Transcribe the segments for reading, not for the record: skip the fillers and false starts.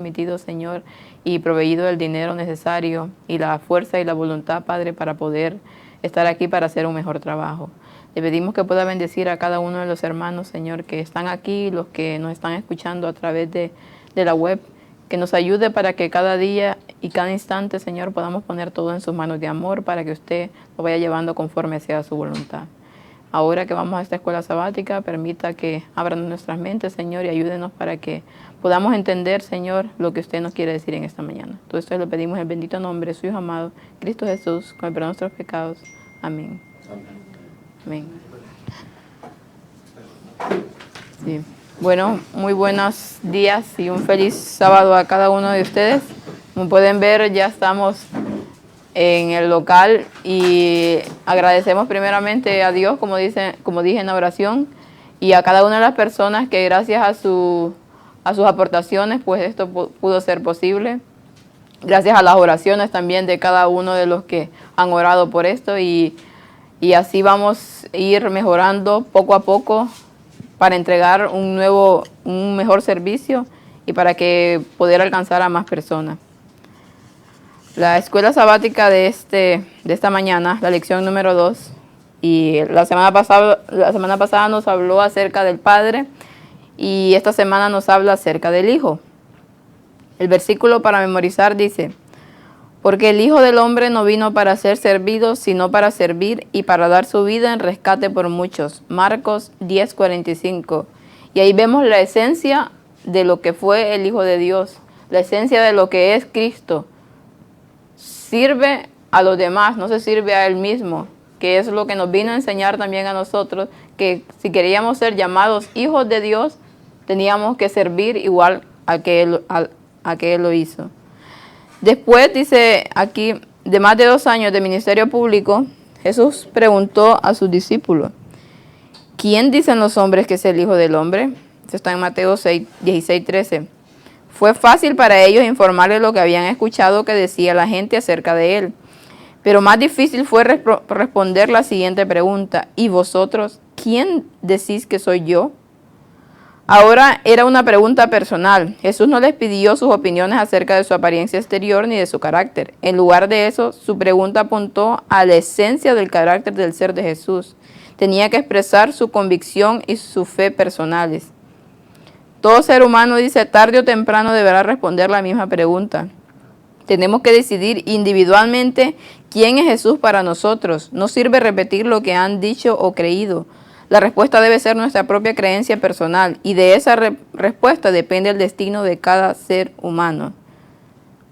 permitido, Señor, y proveído el dinero necesario y la fuerza y la voluntad, Padre, para poder estar aquí para hacer un mejor trabajo. Le pedimos que pueda bendecir a cada uno de los hermanos, Señor, que están aquí, los que nos están escuchando a través de la web, que nos ayude para que cada día y cada instante, Señor, podamos poner todo en sus manos de amor para que usted lo vaya llevando conforme sea su voluntad. Ahora que vamos a esta escuela sabática, permita que abran nuestras mentes, Señor, y ayúdenos para que podamos entender, Señor, lo que usted nos quiere decir en esta mañana. Todo esto lo pedimos en el bendito nombre de su Hijo amado, Cristo Jesús, con el perdón de nuestros pecados. Amén. Amén. Sí. Bueno, muy buenos días y un feliz sábado a cada uno de ustedes. Como pueden ver, ya estamos en el local y agradecemos primeramente a Dios, como dije en la oración, y a cada una de las personas que gracias a sus aportaciones, pues esto pudo ser posible. Gracias a las oraciones también de cada uno de los que han orado por esto y así vamos a ir mejorando poco a poco para entregar un mejor servicio y para que poder alcanzar a más personas. La escuela sabática de esta mañana, la lección número 2, y la semana pasada nos habló acerca del Padre y esta semana nos habla acerca del Hijo. El versículo para memorizar dice: porque el Hijo del Hombre no vino para ser servido, sino para servir y para dar su vida en rescate por muchos. Marcos 10:45. Y ahí vemos la esencia de lo que fue el Hijo de Dios, la esencia de lo que es Cristo. Sirve a los demás, no se sirve a Él mismo, que es lo que nos vino a enseñar también a nosotros, que si queríamos ser llamados hijos de Dios, teníamos que servir igual a que Él lo hizo. Después dice aquí, de más de 2 años de ministerio público, Jesús preguntó a sus discípulos: ¿quién dicen los hombres que es el Hijo del Hombre? Esto está en Mateo 16:13. Fue fácil para ellos informarles lo que habían escuchado que decía la gente acerca de él. Pero más difícil fue responder la siguiente pregunta: ¿y vosotros quién decís que soy yo? Ahora era una pregunta personal. Jesús no les pidió sus opiniones acerca de su apariencia exterior ni de su carácter. En lugar de eso, su pregunta apuntó a la esencia del carácter del ser de Jesús. Tenía que expresar su convicción y su fe personales. Todo ser humano, dice, tarde o temprano deberá responder la misma pregunta. Tenemos que decidir individualmente quién es Jesús para nosotros. No sirve repetir lo que han dicho o creído. La respuesta debe ser nuestra propia creencia personal y de esa respuesta depende el destino de cada ser humano.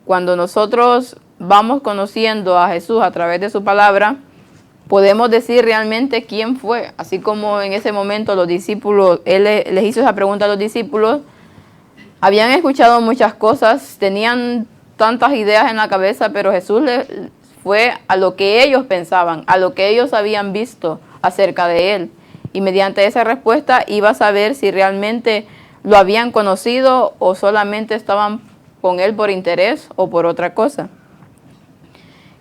Cuando nosotros vamos conociendo a Jesús a través de su palabra, podemos decir realmente quién fue. Así como en ese momento los discípulos, Él les hizo esa pregunta a los discípulos, habían escuchado muchas cosas, tenían tantas ideas en la cabeza, pero Jesús fue a lo que ellos pensaban, a lo que ellos habían visto acerca de Él. Y mediante esa respuesta iba a saber si realmente lo habían conocido o solamente estaban con Él por interés o por otra cosa.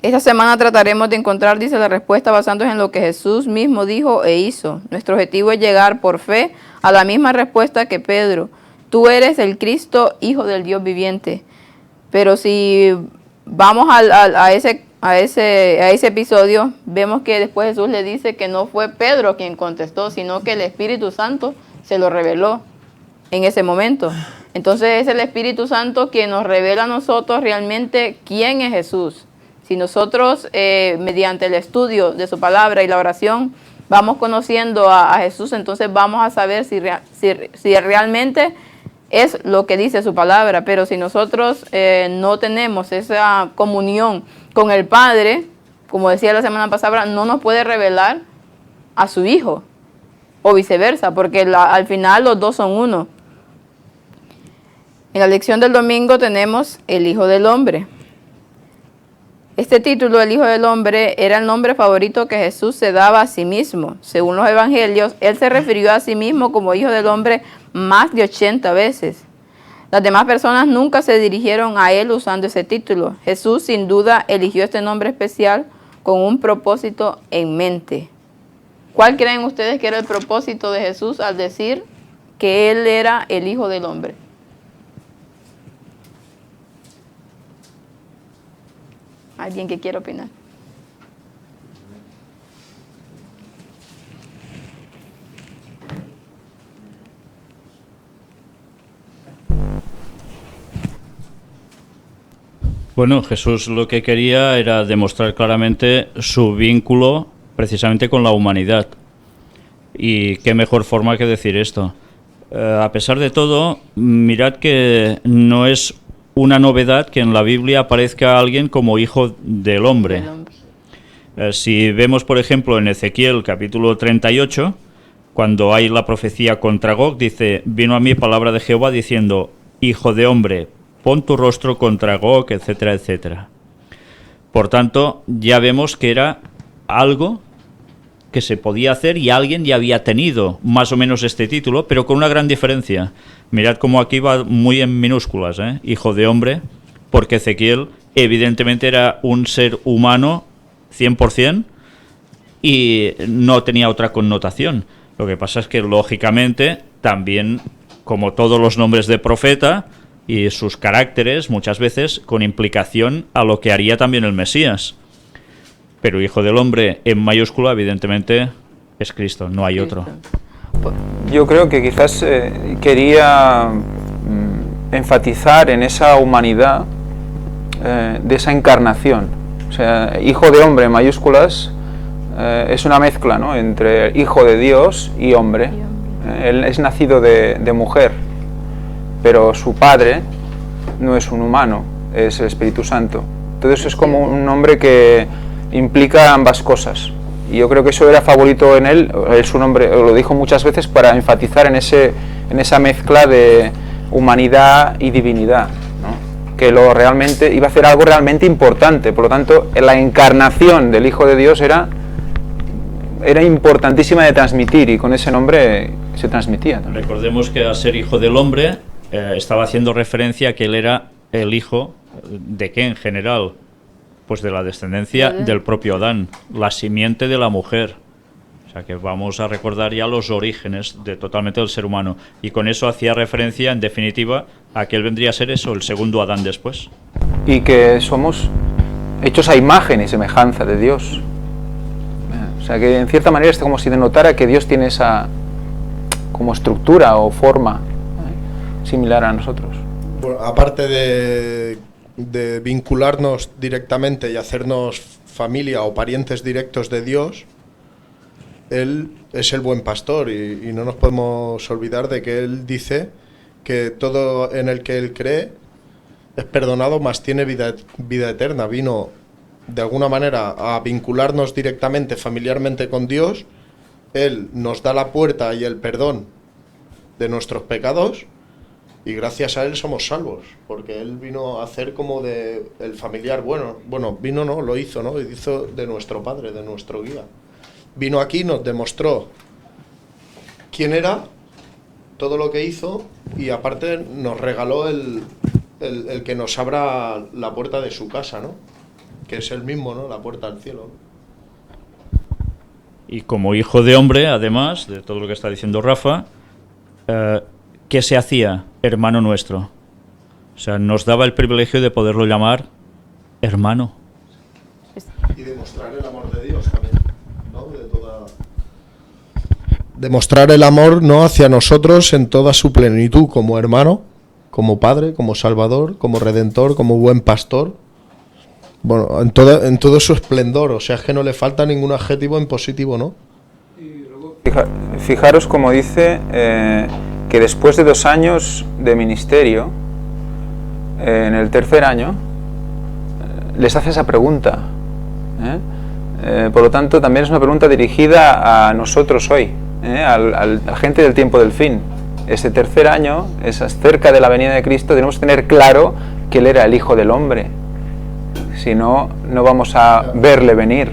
Esta semana trataremos de encontrar, dice, la respuesta basándonos en lo que Jesús mismo dijo e hizo. Nuestro objetivo es llegar por fe a la misma respuesta que Pedro. Tú eres el Cristo, Hijo del Dios viviente. Pero si vamos a ese episodio, vemos que después Jesús le dice que no fue Pedro quien contestó, sino que el Espíritu Santo se lo reveló en ese momento. Entonces es el Espíritu Santo quien nos revela a nosotros realmente quién es Jesús. Si nosotros, mediante el estudio de su palabra y la oración, vamos conociendo a Jesús, entonces vamos a saber si realmente es lo que dice su palabra. Pero si nosotros no tenemos esa comunión con el Padre, como decía la semana pasada, no nos puede revelar a su Hijo, o viceversa, porque al final los dos son uno. En la lección del domingo tenemos el Hijo del Hombre. Este título, el Hijo del Hombre, era el nombre favorito que Jesús se daba a sí mismo. Según los evangelios, Él se refirió a sí mismo como Hijo del Hombre más de 80 veces. Las demás personas nunca se dirigieron a Él usando ese título. Jesús, sin duda, eligió este nombre especial con un propósito en mente. ¿Cuál creen ustedes que era el propósito de Jesús al decir que Él era el Hijo del Hombre? ¿Alguien que quiera opinar? Bueno, Jesús lo que quería era demostrar claramente su vínculo precisamente con la humanidad. Y qué mejor forma que decir esto. A pesar de todo, mirad que no es una novedad que en la Biblia aparezca alguien como hijo del hombre. Si vemos, por ejemplo, en Ezequiel capítulo 38, cuando hay la profecía contra Gog, dice: vino a mí palabra de Jehová diciendo, hijo de hombre, pon tu rostro contra Gog, etcétera, etcétera. Por tanto, ya vemos que era algo que se podía hacer y alguien ya había tenido más o menos este título, pero con una gran diferencia. Mirad cómo aquí va muy en minúsculas, hijo de hombre, porque Ezequiel evidentemente era un ser humano 100% y no tenía otra connotación. Lo que pasa es que lógicamente también, como todos los nombres de profeta y sus caracteres, muchas veces con implicación a lo que haría también el Mesías. Pero hijo del hombre en mayúscula evidentemente es Cristo, no hay otro. Yo creo que quizás quería enfatizar en esa humanidad de esa encarnación. O sea, hijo de hombre en mayúsculas es una mezcla, ¿no?, entre hijo de Dios y hombre. Él es nacido de mujer, pero su padre no es un humano, es el Espíritu Santo. Entonces es como un hombre que implica ambas cosas. Y yo creo que eso era favorito en él, su nombre lo dijo muchas veces para enfatizar en esa mezcla de humanidad y divinidad, ¿no?, que realmente iba a hacer algo realmente importante. Por lo tanto, la encarnación del Hijo de Dios era importantísima de transmitir, y con ese nombre se transmitía también. Recordemos que al ser hijo del hombre estaba haciendo referencia a que él era el hijo de qué en general, pues de la descendencia del propio Adán, la simiente de la mujer. O sea que vamos a recordar ya los orígenes totalmente del ser humano, y con eso hacía referencia en definitiva a que él vendría a ser eso, el segundo Adán después. Y que somos hechos a imagen y semejanza de Dios. O sea que en cierta manera es como si denotara que Dios tiene esa como estructura o forma similar a nosotros. Bueno, aparte de vincularnos directamente y hacernos familia o parientes directos de Dios, Él es el buen pastor, y no nos podemos olvidar de que Él dice que todo en el que Él cree es perdonado, mas tiene vida eterna. Vino de alguna manera a vincularnos directamente, familiarmente con Dios. Él nos da la puerta y el perdón de nuestros pecados, y gracias a Él somos salvos, porque Él vino a hacer como de el familiar bueno, vino no, lo hizo, ¿no? Hizo de nuestro Padre, de nuestro guía. Vino aquí, nos demostró quién era, todo lo que hizo, y aparte nos regaló el que nos abra la puerta de su casa, ¿no?, que es Él mismo, ¿no?, la puerta al cielo. Y como hijo de hombre, además de todo lo que está diciendo Rafa, ¿qué se hacía hermano nuestro? O sea, nos daba el privilegio de poderlo llamar hermano. Y demostrar el amor de Dios también, ¿no? Demostrar el amor, ¿no?, hacia nosotros en toda su plenitud, como hermano, como padre, como salvador, como redentor, como buen pastor. Bueno, en todo su esplendor. O sea, es que no le falta ningún adjetivo en positivo, ¿no? Fijaros como dice que después de 2 años de ministerio, en el tercer año, les hace esa pregunta. Por lo tanto, también es una pregunta dirigida a nosotros hoy, a la gente del tiempo del fin. Ese tercer año, cerca de la venida de Cristo, tenemos que tener claro que Él era el Hijo del Hombre. Si no, no vamos a verle venir.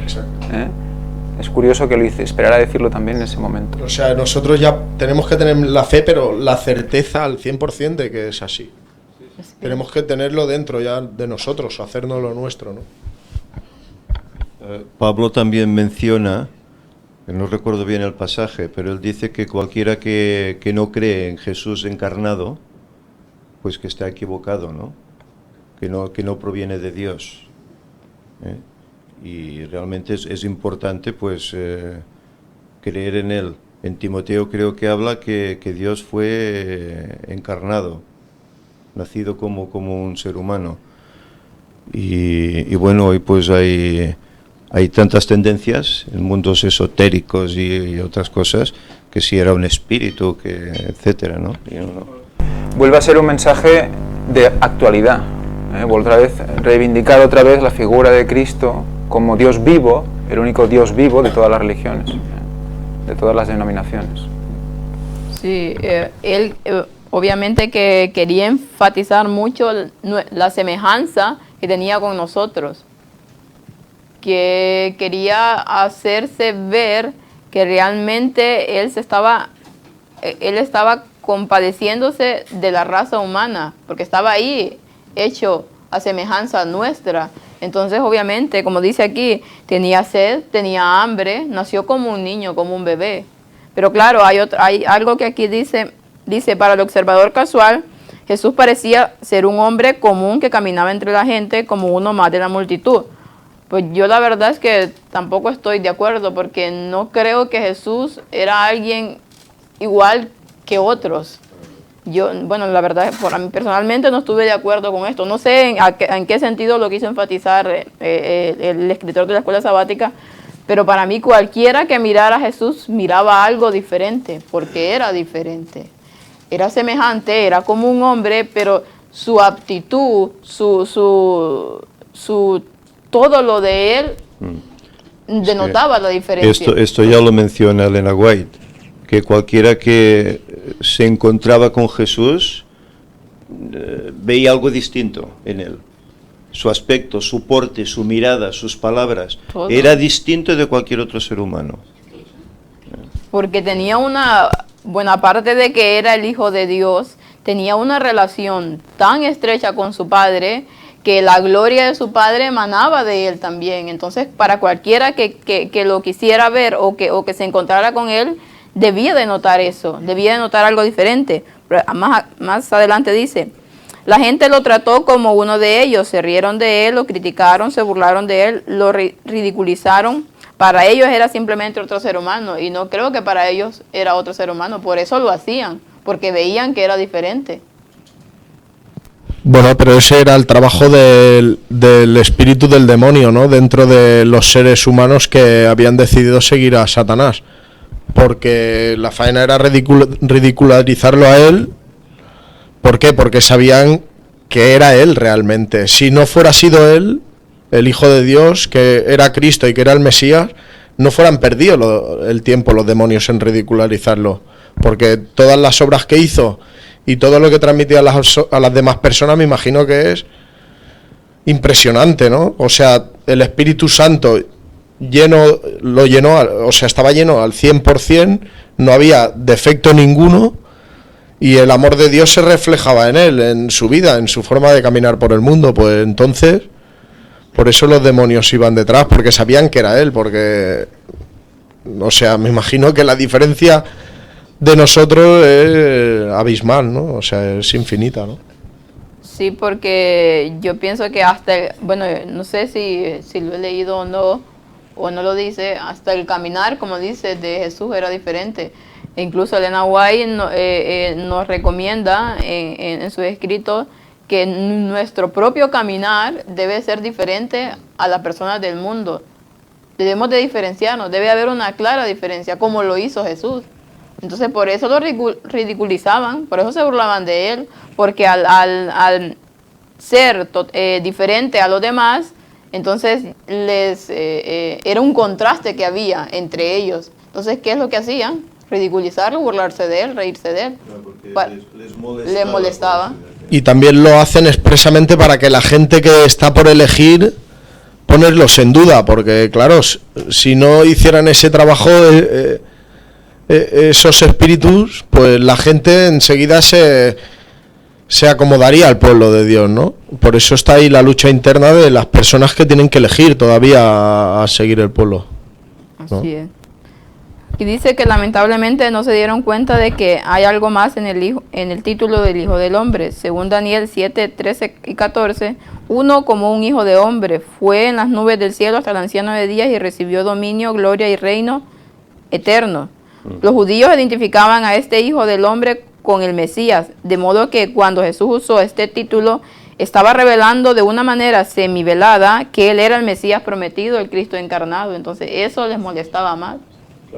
Es curioso que lo hice, esperara decirlo también en ese momento. O sea, nosotros ya tenemos que tener la fe, pero la certeza al 100% de que es así. Tenemos que tenerlo dentro ya de nosotros, hacernos lo nuestro, ¿no? Pablo también menciona, no recuerdo bien el pasaje, pero él dice que cualquiera que no cree en Jesús encarnado, pues que está equivocado, ¿no? Que no proviene de Dios. Y realmente es importante pues creer en Él. En Timoteo creo que habla que Dios fue encarnado, nacido como un ser humano. Y bueno, hoy pues hay tantas tendencias en mundos esotéricos y otras cosas, que si era un espíritu, que etcétera, ¿no? Vuelve a ser un mensaje de actualidad, reivindicar otra vez la figura de Cristo como Dios vivo, el único Dios vivo de todas las religiones, de todas las denominaciones. Sí, él obviamente que quería enfatizar mucho la semejanza que tenía con nosotros, que quería hacerse ver que realmente él estaba compadeciéndose de la raza humana, porque estaba ahí hecho a semejanza nuestra. Entonces, obviamente, como dice aquí, tenía sed, tenía hambre, nació como un niño, como un bebé. Pero claro, hay algo que aquí dice, para el observador casual, Jesús parecía ser un hombre común que caminaba entre la gente como uno más de la multitud. Pues yo la verdad es que tampoco estoy de acuerdo, porque no creo que Jesús era alguien igual que otros. Bueno, la verdad, por mí personalmente no estuve de acuerdo con esto. No sé en qué sentido lo quiso enfatizar el escritor de la escuela sabática, pero para mí cualquiera que mirara a Jesús miraba algo diferente, porque era diferente. Era semejante, era como un hombre, pero su aptitud, todo lo de él denotaba la diferencia. Esto ya lo menciona Elena White, que cualquiera que se encontraba con Jesús veía algo distinto en él. Su aspecto, su porte, su mirada, sus palabras, todo era distinto de cualquier otro ser humano. Porque tenía buena parte de que era el Hijo de Dios, tenía una relación tan estrecha con su Padre, que la gloria de su Padre emanaba de él también. Entonces, para cualquiera que lo quisiera ver o que se encontrara con él, debía de notar eso, debía de notar algo diferente. Pero más adelante dice, la gente lo trató como uno de ellos, se rieron de él, lo criticaron, se burlaron de él, lo ridiculizaron. Para ellos era simplemente otro ser humano, y no creo que para ellos era otro ser humano, por eso lo hacían, porque veían que era diferente. Bueno, pero ese era el trabajo del espíritu del demonio, ¿no? Dentro de los seres humanos que habían decidido seguir a Satanás. Porque la faena era ridicularizarlo a él. ¿Por qué? Porque sabían que era él realmente. Si no fuera sido él, el Hijo de Dios, que era Cristo y que era el Mesías, no fueran perdido el tiempo los demonios en ridicularizarlo. Porque todas las obras que hizo y todo lo que transmitía a las demás personas, me imagino que es impresionante, ¿no? O sea, el Espíritu Santo lo llenó, o sea, estaba lleno al 100%, no había defecto ninguno, y el amor de Dios se reflejaba en él, en su vida, en su forma de caminar por el mundo. Pues entonces, por eso los demonios iban detrás, porque sabían que era él, porque, o sea, me imagino que la diferencia de nosotros es abismal, ¿no? O sea, es infinita, ¿no? Sí, porque yo pienso que bueno, no sé si lo he leído o no lo dice, hasta el caminar, como dice, de Jesús era diferente. E incluso Elena White nos recomienda en sus escritos que nuestro propio caminar debe ser diferente a las personas del mundo. Debemos de diferenciarnos, debe haber una clara diferencia, como lo hizo Jesús. Entonces, por eso lo ridiculizaban, por eso se burlaban de él, porque al ser diferente a los demás, entonces era un contraste que había entre ellos. Entonces, ¿qué es lo que hacían? Ridiculizarlo, burlarse de él, reírse de él. Les molestaba. Y también lo hacen expresamente para que la gente que está por elegir, ponerlos en duda, porque claro, si no hicieran ese trabajo, esos espíritus, pues la gente enseguida se acomodaría al pueblo de Dios, ¿no? Por eso está ahí la lucha interna de las personas que tienen que elegir todavía a seguir el pueblo, ¿no? Así es. Y dice que lamentablemente no se dieron cuenta de que hay algo más en el título del Hijo del Hombre. Según Daniel 7, 13 y 14, uno como un hijo de hombre fue en las nubes del cielo hasta el anciano de días y recibió dominio, gloria y reino eterno. Los judíos identificaban a este Hijo del Hombre con el Mesías, de modo que cuando Jesús usó este título, estaba revelando de una manera semivelada que él era el Mesías prometido, el Cristo encarnado. Entonces eso les molestaba más.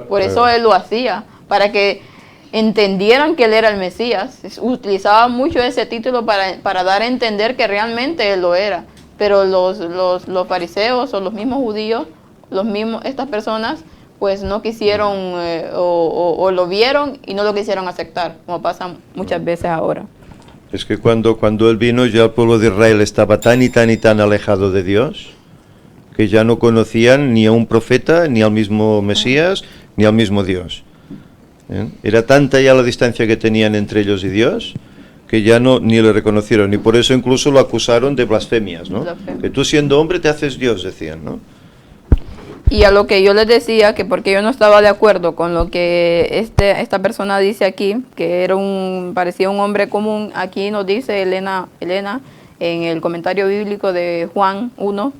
Por eso él lo hacía, para que entendieran que él era el Mesías. Utilizaba mucho ese título para dar a entender que realmente él lo era. Pero los fariseos o los mismos judíos, estas personas, pues no quisieron o lo vieron y no lo quisieron aceptar, como pasa muchas veces ahora. Es que cuando él vino, ya el pueblo de Israel estaba tan y tan alejado de Dios, que ya no conocían ni a un profeta, ni al mismo Mesías, ni al mismo Dios. Era tanta ya la distancia que tenían entre ellos y Dios, que ya ni le reconocieron, y por eso incluso lo acusaron de blasfemias, ¿no? Que tú siendo hombre te haces Dios, decían, ¿no? Y a lo que yo les decía, que porque yo no estaba de acuerdo con lo que esta persona dice aquí, que parecía un hombre común, aquí nos dice Elena en el comentario bíblico de Juan 1,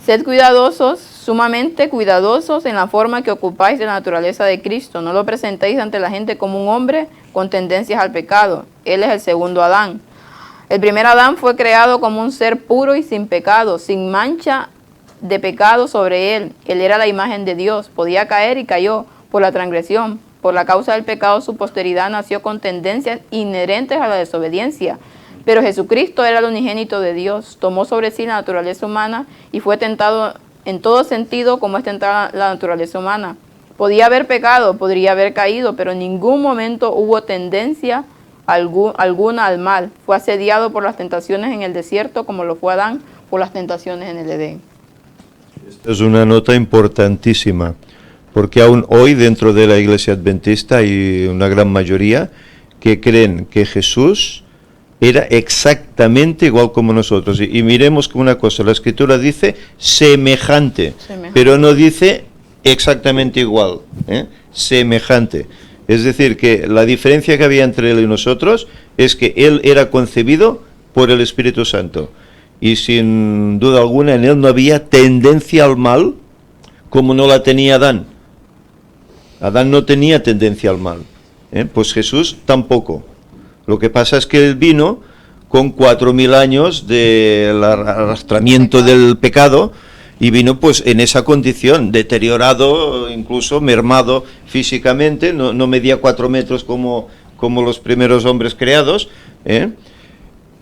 sed cuidadosos, sumamente cuidadosos en la forma que ocupáis de la naturaleza de Cristo. No lo presentéis ante la gente como un hombre con tendencias al pecado. Él es el segundo Adán. El primer Adán fue creado como un ser puro y sin pecado, sin mancha de pecado sobre él. Él era la imagen de Dios. Podía caer y cayó por la transgresión. Por la causa del pecado, su posteridad nació con tendencias inherentes a la desobediencia. Pero Jesucristo era el unigénito de Dios, tomó sobre sí la naturaleza humana y fue tentado en todo sentido como es tentada la naturaleza humana. Podía haber pecado, podría haber caído, pero en ningún momento hubo tendencia alguna al mal. Fue asediado por las tentaciones en el desierto como lo fue Adán por las tentaciones en el Edén. Esta es una nota importantísima, porque aún hoy dentro de la Iglesia Adventista hay una gran mayoría que creen que Jesús era exactamente igual como nosotros. Y miremos que una cosa, la Escritura dice semejante, pero no dice exactamente igual, semejante. Es decir, que la diferencia que había entre él y nosotros es que él era concebido por el Espíritu Santo. Y sin duda alguna en él no había tendencia al mal como no la tenía Adán. Adán no tenía tendencia al mal, pues Jesús tampoco. Lo que pasa es que él vino con 4.000 años del arrastramiento del pecado y vino pues en esa condición, deteriorado, incluso mermado físicamente, no medía 4 metros como los primeros hombres creados,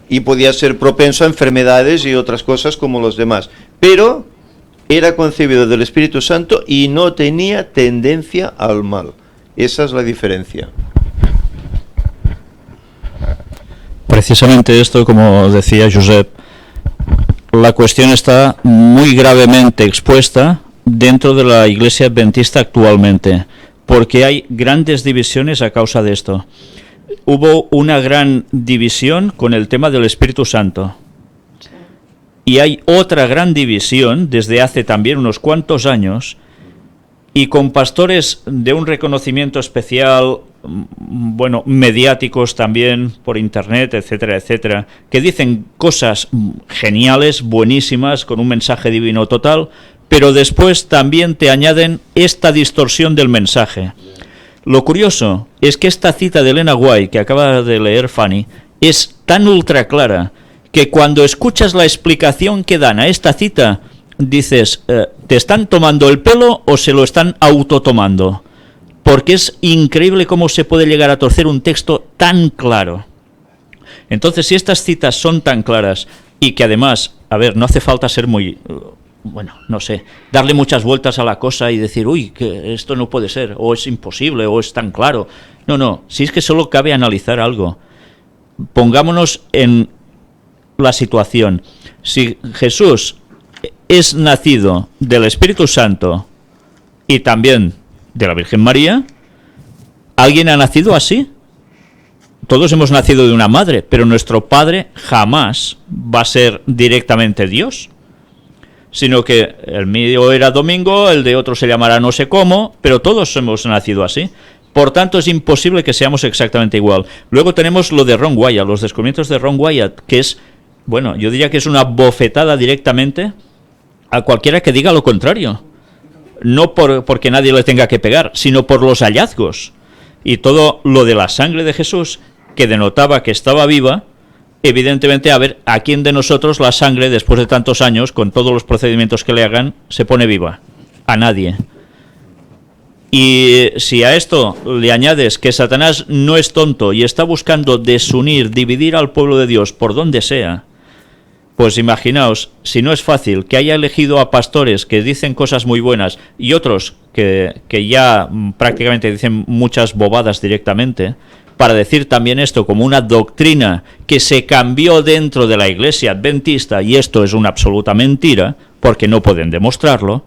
y podía ser propenso a enfermedades y otras cosas como los demás. Pero era concebido del Espíritu Santo y no tenía tendencia al mal. Esa es la diferencia. Precisamente esto, como decía Josep, la cuestión está muy gravemente expuesta dentro de la Iglesia Adventista actualmente, porque hay grandes divisiones a causa de esto. Hubo una gran división con el tema del Espíritu Santo. Y hay otra gran división desde hace también unos cuantos años, y con pastores de un reconocimiento especial, bueno, mediáticos también por internet, etcétera, etcétera, que dicen cosas geniales, buenísimas, con un mensaje divino total, pero después también te añaden esta distorsión del mensaje. Lo curioso es que esta cita de Elena White, que acaba de leer Fanny, es tan ultra clara que cuando escuchas la explicación que dan a esta cita, dices, ¿te están tomando el pelo o se lo están autotomando? Porque es increíble cómo se puede llegar a torcer un texto tan claro. Entonces, si estas citas son tan claras y que además, a ver, no hace falta ser muy, bueno, no sé, darle muchas vueltas a la cosa y decir, uy, que esto no puede ser, o es imposible, o es tan claro. No, si es que solo cabe analizar algo. Pongámonos en la situación. Si Jesús es nacido del Espíritu Santo y también de la Virgen María, ¿alguien ha nacido así? Todos hemos nacido de una madre, pero nuestro padre jamás va a ser directamente Dios. sino que el mío era domingo, el de otro se llamará no sé cómo, pero todos hemos nacido así. Por tanto, es imposible que seamos exactamente igual. Luego tenemos lo de Ron Wyatt, los descubrimientos de Ron Wyatt, que es, bueno, yo diría que es una bofetada directamente a cualquiera que diga lo contrario. No porque nadie le tenga que pegar, sino por los hallazgos. Y todo lo de la sangre de Jesús, que denotaba que estaba viva, evidentemente, a ver, ¿a quién de nosotros la sangre, después de tantos años, con todos los procedimientos que le hagan, se pone viva? A nadie. Y si a esto le añades que Satanás no es tonto y está buscando desunir, dividir al pueblo de Dios por donde sea, pues imaginaos, si no es fácil que haya elegido a pastores que dicen cosas muy buenas y otros que ya prácticamente dicen muchas bobadas directamente, para decir también esto como una doctrina que se cambió dentro de la Iglesia Adventista, y esto es una absoluta mentira, porque no pueden demostrarlo,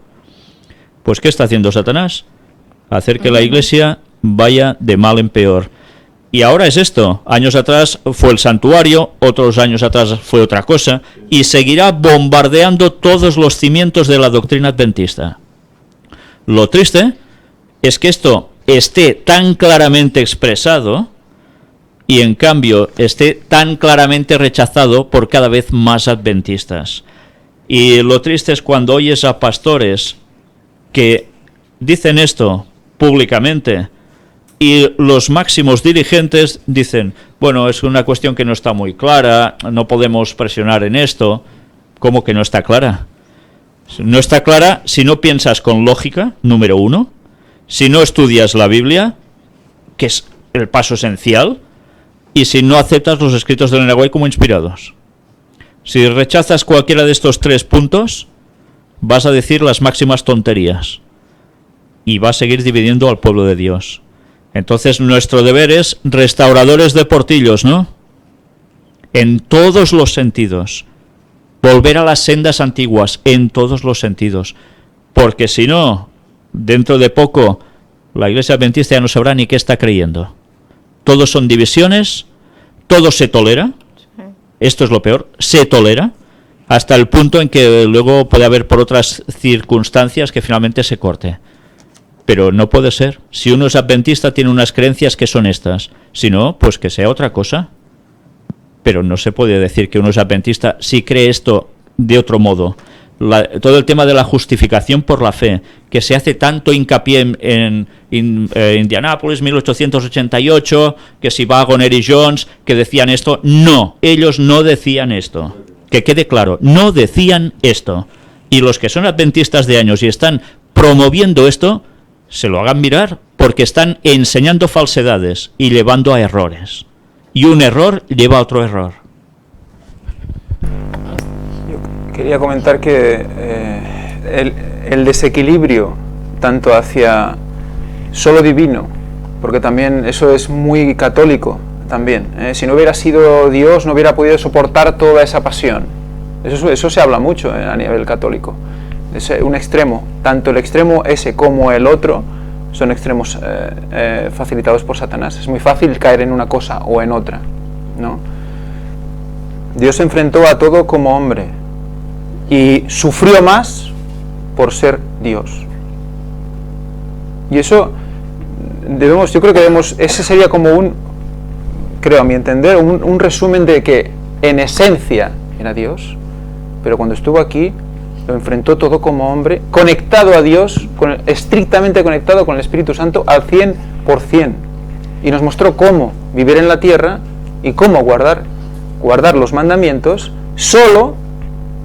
pues ¿qué está haciendo Satanás? Hacer que la Iglesia vaya de mal en peor. Y ahora es esto. Años atrás fue el santuario, otros años atrás fue otra cosa, y seguirá bombardeando todos los cimientos de la doctrina adventista. Lo triste es que esto esté tan claramente expresado y en cambio esté tan claramente rechazado por cada vez más adventistas. Y lo triste es cuando oyes a pastores que dicen esto públicamente y los máximos dirigentes dicen, bueno, es una cuestión que no está muy clara, no podemos presionar en esto. ¿Cómo que no está clara? No está clara si no piensas con lógica, número uno, si no estudias la Biblia, que es el paso esencial, y si no aceptas los escritos de Ellen White como inspirados. Si rechazas cualquiera de estos 3 puntos, vas a decir las máximas tonterías y va a seguir dividiendo al pueblo de Dios. Entonces nuestro deber es restauradores de portillos, ¿no? En todos los sentidos. Volver a las sendas antiguas, en todos los sentidos. Porque si no, dentro de poco, la Iglesia Adventista ya no sabrá ni qué está creyendo. Todos son divisiones, todo se tolera. Esto es lo peor, se tolera, hasta el punto en que luego puede haber por otras circunstancias que finalmente se corte. Pero no puede ser. Si uno es adventista, tiene unas creencias que son estas. Si no, pues que sea otra cosa. Pero no se puede decir que uno es adventista si cree esto de otro modo. Todo el tema de la justificación por la fe, que se hace tanto hincapié en Indianápolis, 1888, que si Waggoner y Jones, que decían esto. No, ellos no decían esto. Que quede claro, no decían esto. Y los que son adventistas de años y están promoviendo esto, se lo hagan mirar, porque están enseñando falsedades y llevando a errores. Y un error lleva a otro error. Yo quería comentar que el desequilibrio, tanto hacia solo divino, porque también eso es muy católico también. Si no hubiera sido Dios, no hubiera podido soportar toda esa pasión. Eso se habla mucho a nivel católico. Es un extremo, tanto el extremo ese como el otro son extremos facilitados por Satanás. Es muy fácil caer en una cosa o en otra, ¿no? Dios se enfrentó a todo como hombre y sufrió más por ser Dios. Y eso yo creo que ese sería como creo a mi entender, un resumen de que en esencia era Dios, pero cuando estuvo aquí lo enfrentó todo como hombre, conectado a Dios, estrictamente conectado con el Espíritu Santo al 100%. Y nos mostró cómo vivir en la tierra y cómo guardar los mandamientos, solo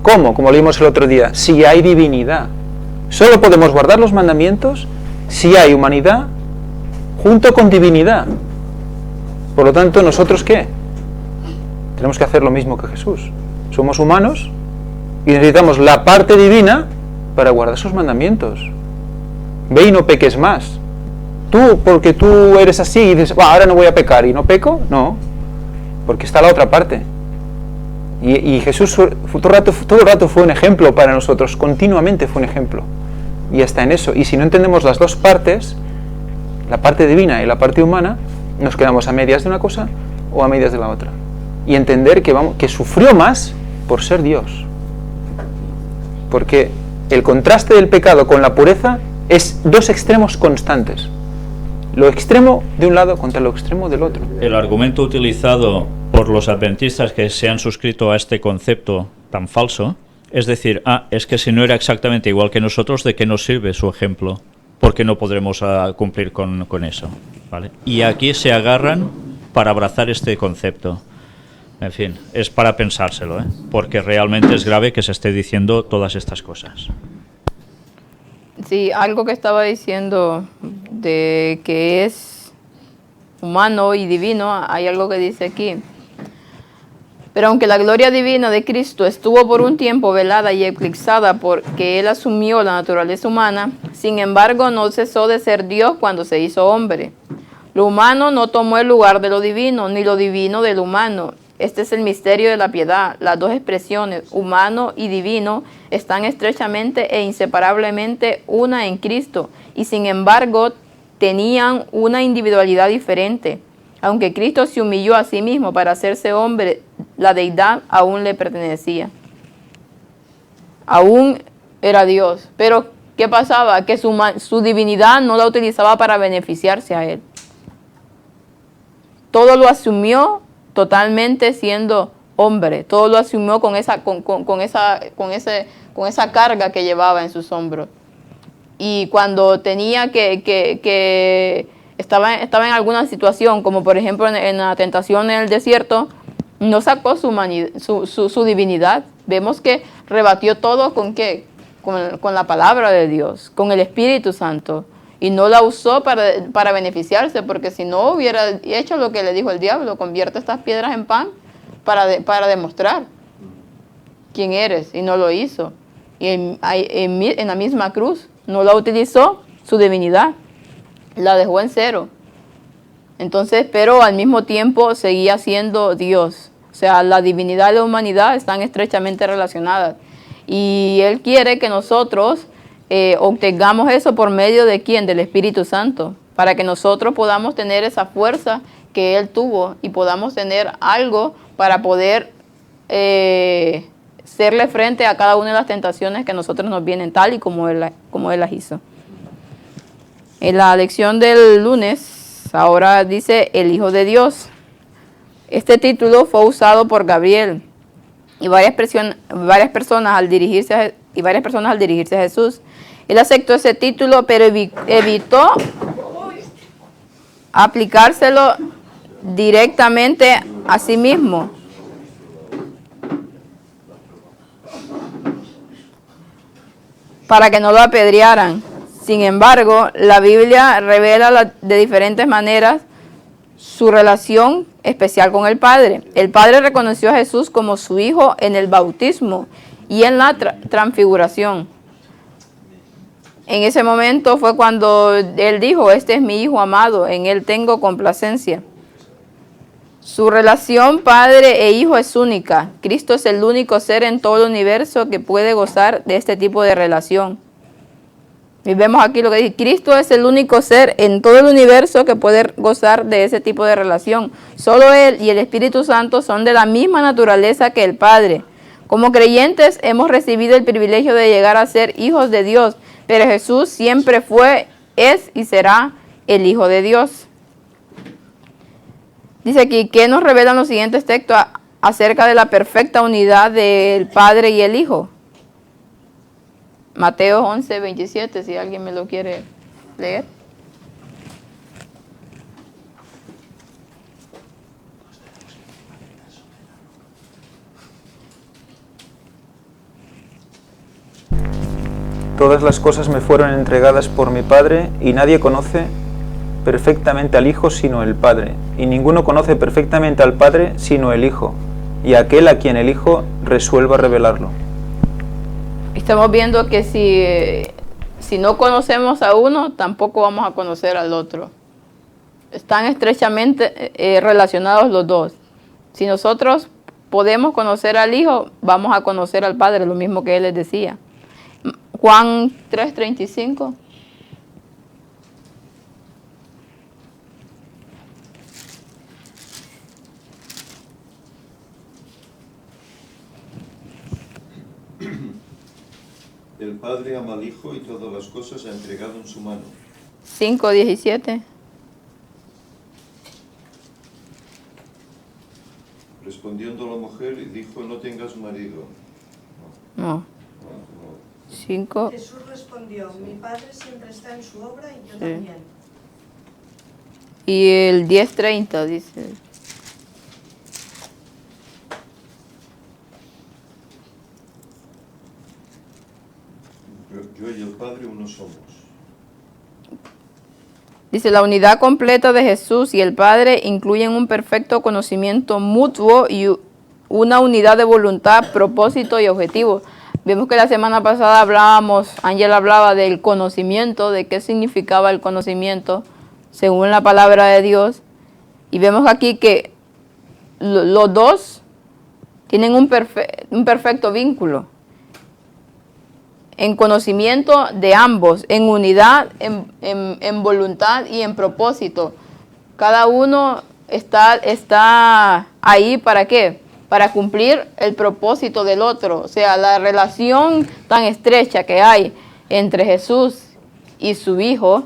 como leímos el otro día, si hay divinidad. Solo podemos guardar los mandamientos si hay humanidad junto con divinidad. Por lo tanto, ¿nosotros qué? Tenemos que hacer lo mismo que Jesús. Somos humanos y necesitamos la parte divina para guardar sus mandamientos. Ve y no peques más. Porque tú eres así y dices, ahora no voy a pecar y no peco, no, porque está la otra parte. Y Jesús todo el rato fue un ejemplo para nosotros, continuamente fue un ejemplo. Y hasta en eso. Y si no entendemos las dos partes, la parte divina y la parte humana, nos quedamos a medias de una cosa o a medias de la otra. Y entender que sufrió más por ser Dios. porque el contraste del pecado con la pureza es dos extremos constantes. Lo extremo de un lado contra lo extremo del otro. El argumento utilizado por los adventistas que se han suscrito a este concepto tan falso es decir, es que si no era exactamente igual que nosotros, ¿de qué nos sirve su ejemplo? Porque no podremos cumplir con eso, ¿vale? Y aquí se agarran para abrazar este concepto. En fin, es para pensárselo, ¿eh? Porque realmente es grave que se esté diciendo todas estas cosas. Sí, algo que estaba diciendo de que es humano y divino, hay algo que dice aquí. Pero aunque la gloria divina de Cristo estuvo por un tiempo velada y eclipsada porque Él asumió la naturaleza humana, sin embargo no cesó de ser Dios cuando se hizo hombre. Lo humano no tomó el lugar de lo divino, ni lo divino del humano. Este es el misterio de la piedad. Las dos expresiones, humano y divino, están estrechamente e inseparablemente una en Cristo, y sin embargo tenían una individualidad diferente. Aunque Cristo se humilló a sí mismo para hacerse hombre, la deidad aún le pertenecía. Aún era Dios. Pero, ¿qué pasaba? Que su divinidad no la utilizaba para beneficiarse a Él. Todo lo asumió totalmente siendo hombre. Todo lo asumió con esa carga que llevaba en sus hombros. Y cuando tenía que estaba en alguna situación, como por ejemplo en la tentación en el desierto, no sacó su divinidad. Vemos que rebatió todo ¿con qué? Con la palabra de Dios, con el Espíritu Santo. Y no la usó para beneficiarse, porque si no hubiera hecho lo que le dijo el diablo, convierte estas piedras en pan para demostrar quién eres, y no lo hizo. Y en la misma cruz no la utilizó su divinidad, la dejó en cero. Entonces, pero al mismo tiempo seguía siendo Dios. O sea, la divinidad y la humanidad están estrechamente relacionadas. Y Él quiere que nosotros obtengamos eso por medio de ¿quién? Del Espíritu Santo, para que nosotros podamos tener esa fuerza que Él tuvo y podamos tener algo para poder serle frente a cada una de las tentaciones que a nosotros nos vienen, tal y como Él las hizo. En la lección del lunes, ahora dice el Hijo de Dios. Este título fue usado por Gabriel y varias personas al dirigirse a Jesús. Él aceptó ese título, pero evitó aplicárselo directamente a sí mismo. Para que no lo apedrearan. Sin embargo, la Biblia revela de diferentes maneras su relación especial con el Padre. El Padre reconoció a Jesús como su Hijo en el bautismo y en la transfiguración. En ese momento fue cuando Él dijo, este es mi Hijo amado, en Él tengo complacencia. Su relación Padre e Hijo es única. Cristo es el único ser en todo el universo que puede gozar de este tipo de relación. Y vemos aquí lo que dice, Cristo es el único ser en todo el universo que puede gozar de ese tipo de relación. Solo Él y el Espíritu Santo son de la misma naturaleza que el Padre. Como creyentes hemos recibido el privilegio de llegar a ser hijos de Dios, pero Jesús siempre fue, es y será el Hijo de Dios. Dice aquí, ¿qué nos revelan los siguientes textos acerca de la perfecta unidad del Padre y el Hijo? Mateo 11, 27, si alguien me lo quiere leer. Todas las cosas me fueron entregadas por mi Padre, y nadie conoce perfectamente al Hijo sino el Padre, y ninguno conoce perfectamente al Padre sino el Hijo, y aquel a quien el Hijo resuelva revelarlo. Estamos viendo que si no conocemos a uno, tampoco vamos a conocer al otro. Están estrechamente relacionados los dos. Si nosotros podemos conocer al Hijo, vamos a conocer al Padre, lo mismo que Él les decía. Juan 3:35. El Padre ama al Hijo y todas las cosas ha entregado en su mano. 5:17. Respondiendo la mujer, dijo, no tengas marido. No. 5. Jesús respondió, mi Padre siempre está en su obra y yo Sí. también. Y el 10:30 dice. Yo y el Padre uno somos. Dice, la unidad completa de Jesús y el Padre incluyen un perfecto conocimiento mutuo y una unidad de voluntad, propósito y objetivo. Vemos que la semana pasada Ángel hablaba del conocimiento, de qué significaba el conocimiento según la palabra de Dios. Y vemos aquí que los dos tienen un perfecto vínculo. En conocimiento de ambos, en unidad, en voluntad y en propósito. Cada uno está ahí ¿para qué? Para cumplir el propósito del otro. O sea, la relación tan estrecha que hay entre Jesús y su Hijo,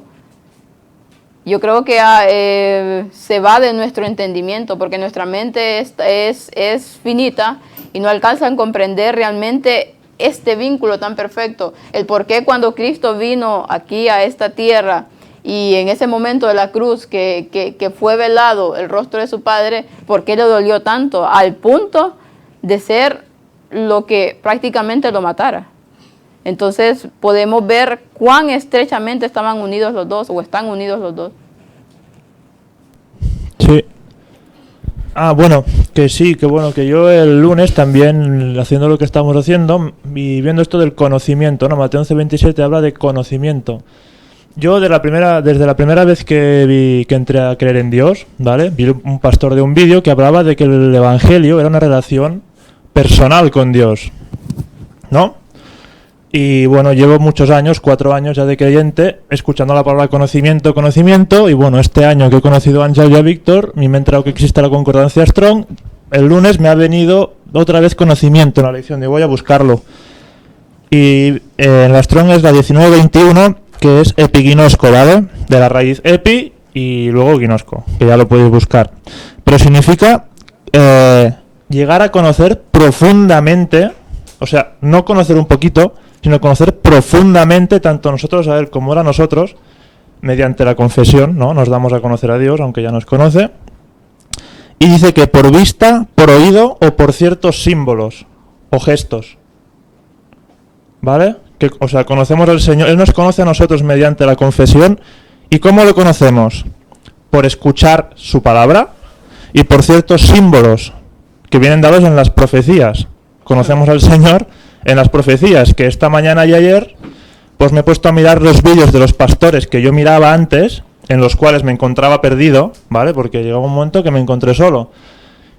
yo creo que se va de nuestro entendimiento, porque nuestra mente es finita y no alcanza a comprender realmente este vínculo tan perfecto, el por qué cuando Cristo vino aquí a esta tierra y en ese momento de la cruz que fue velado el rostro de su Padre, por qué le dolió tanto al punto de ser lo que prácticamente lo matara. Entonces podemos ver cuán estrechamente estaban unidos los dos o están unidos los dos. Sí. Bueno, que sí, que bueno, que yo el lunes también, haciendo lo que estamos haciendo y viendo esto del conocimiento, ¿no? Mateo 11:27 habla de conocimiento. Yo desde la primera vez que entré a creer en Dios, ¿vale? Vi un pastor de un vídeo que hablaba de que el evangelio era una relación personal con Dios, ¿no? Y bueno, llevo muchos años, 4 años ya de creyente, escuchando la palabra conocimiento, y bueno, este año que he conocido a Ángel y a Víctor, me he enterado que existe la concordancia Strong. El lunes me ha venido otra vez conocimiento en la lección, y voy a buscarlo. Y en la Strong es la 1921, que es epignosco, ¿vale? De la raíz epi y luego ginosco, que ya lo podéis buscar. Pero significa llegar a conocer profundamente, o sea, no conocer un poquito, sino conocer profundamente tanto nosotros a Él como Él a nosotros, mediante la confesión, ¿no? Nos damos a conocer a Dios, aunque ya nos conoce. Y dice que por vista, por oído o por ciertos símbolos o gestos. ¿Vale? Que, o sea, conocemos al Señor, Él nos conoce a nosotros mediante la confesión. ¿Y cómo lo conocemos? Por escuchar su palabra y por ciertos símbolos que vienen dados en las profecías. Conocemos al Señor en las profecías, que esta mañana y ayer pues me he puesto a mirar los vídeos de los pastores que yo miraba antes, en los cuales me encontraba perdido, ¿vale? Porque llegó un momento que me encontré solo.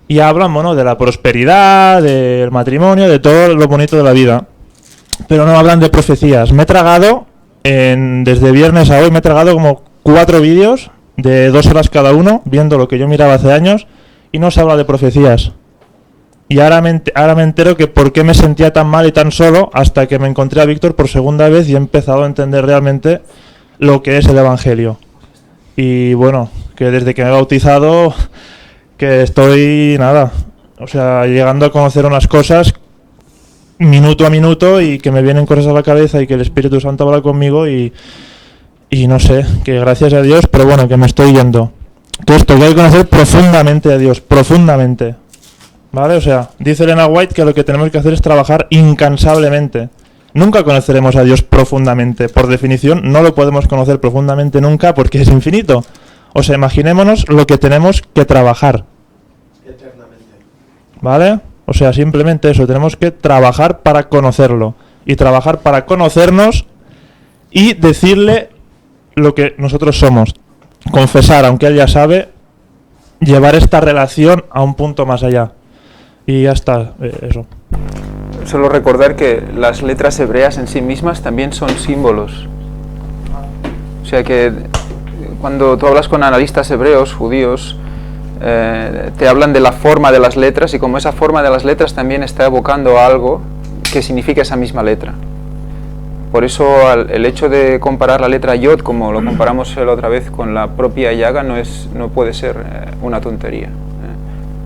Y hablan, bueno, de la prosperidad, del matrimonio, de todo lo bonito de la vida. Pero no hablan de profecías. Me he tragado, desde viernes a hoy, me he tragado como 4 vídeos de 2 horas cada uno, viendo lo que yo miraba hace años, y no se habla de profecías. Y ahora me entero que por qué me sentía tan mal y tan solo, hasta que me encontré a Víctor por segunda vez y he empezado a entender realmente lo que es el Evangelio. Y bueno, que desde que me he bautizado, que estoy, o sea, llegando a conocer unas cosas minuto a minuto, y que me vienen cosas a la cabeza y que el Espíritu Santo habla conmigo y no sé, que gracias a Dios, pero bueno, que me estoy yendo. Que esto, que hay que conocer profundamente a Dios, profundamente. ¿Vale? O sea, dice Elena White que lo que tenemos que hacer es trabajar incansablemente. Nunca conoceremos a Dios profundamente. Por definición, no lo podemos conocer profundamente nunca porque es infinito. O sea, imaginémonos lo que tenemos que trabajar. Eternamente. ¿Vale? O sea, simplemente eso. Tenemos que trabajar para conocerlo. Y trabajar para conocernos y decirle lo que nosotros somos. Confesar, aunque Él ya sabe, llevar esta relación a un punto más allá. Y ya está, eso. Solo recordar que las letras hebreas en sí mismas también son símbolos. O sea que cuando tú hablas con analistas hebreos, judíos, te hablan de la forma de las letras, y como esa forma de las letras también está evocando algo que significa esa misma letra. Por eso el hecho de comparar la letra Yod, como lo comparamos la otra vez, con la propia llaga, no puede ser una tontería.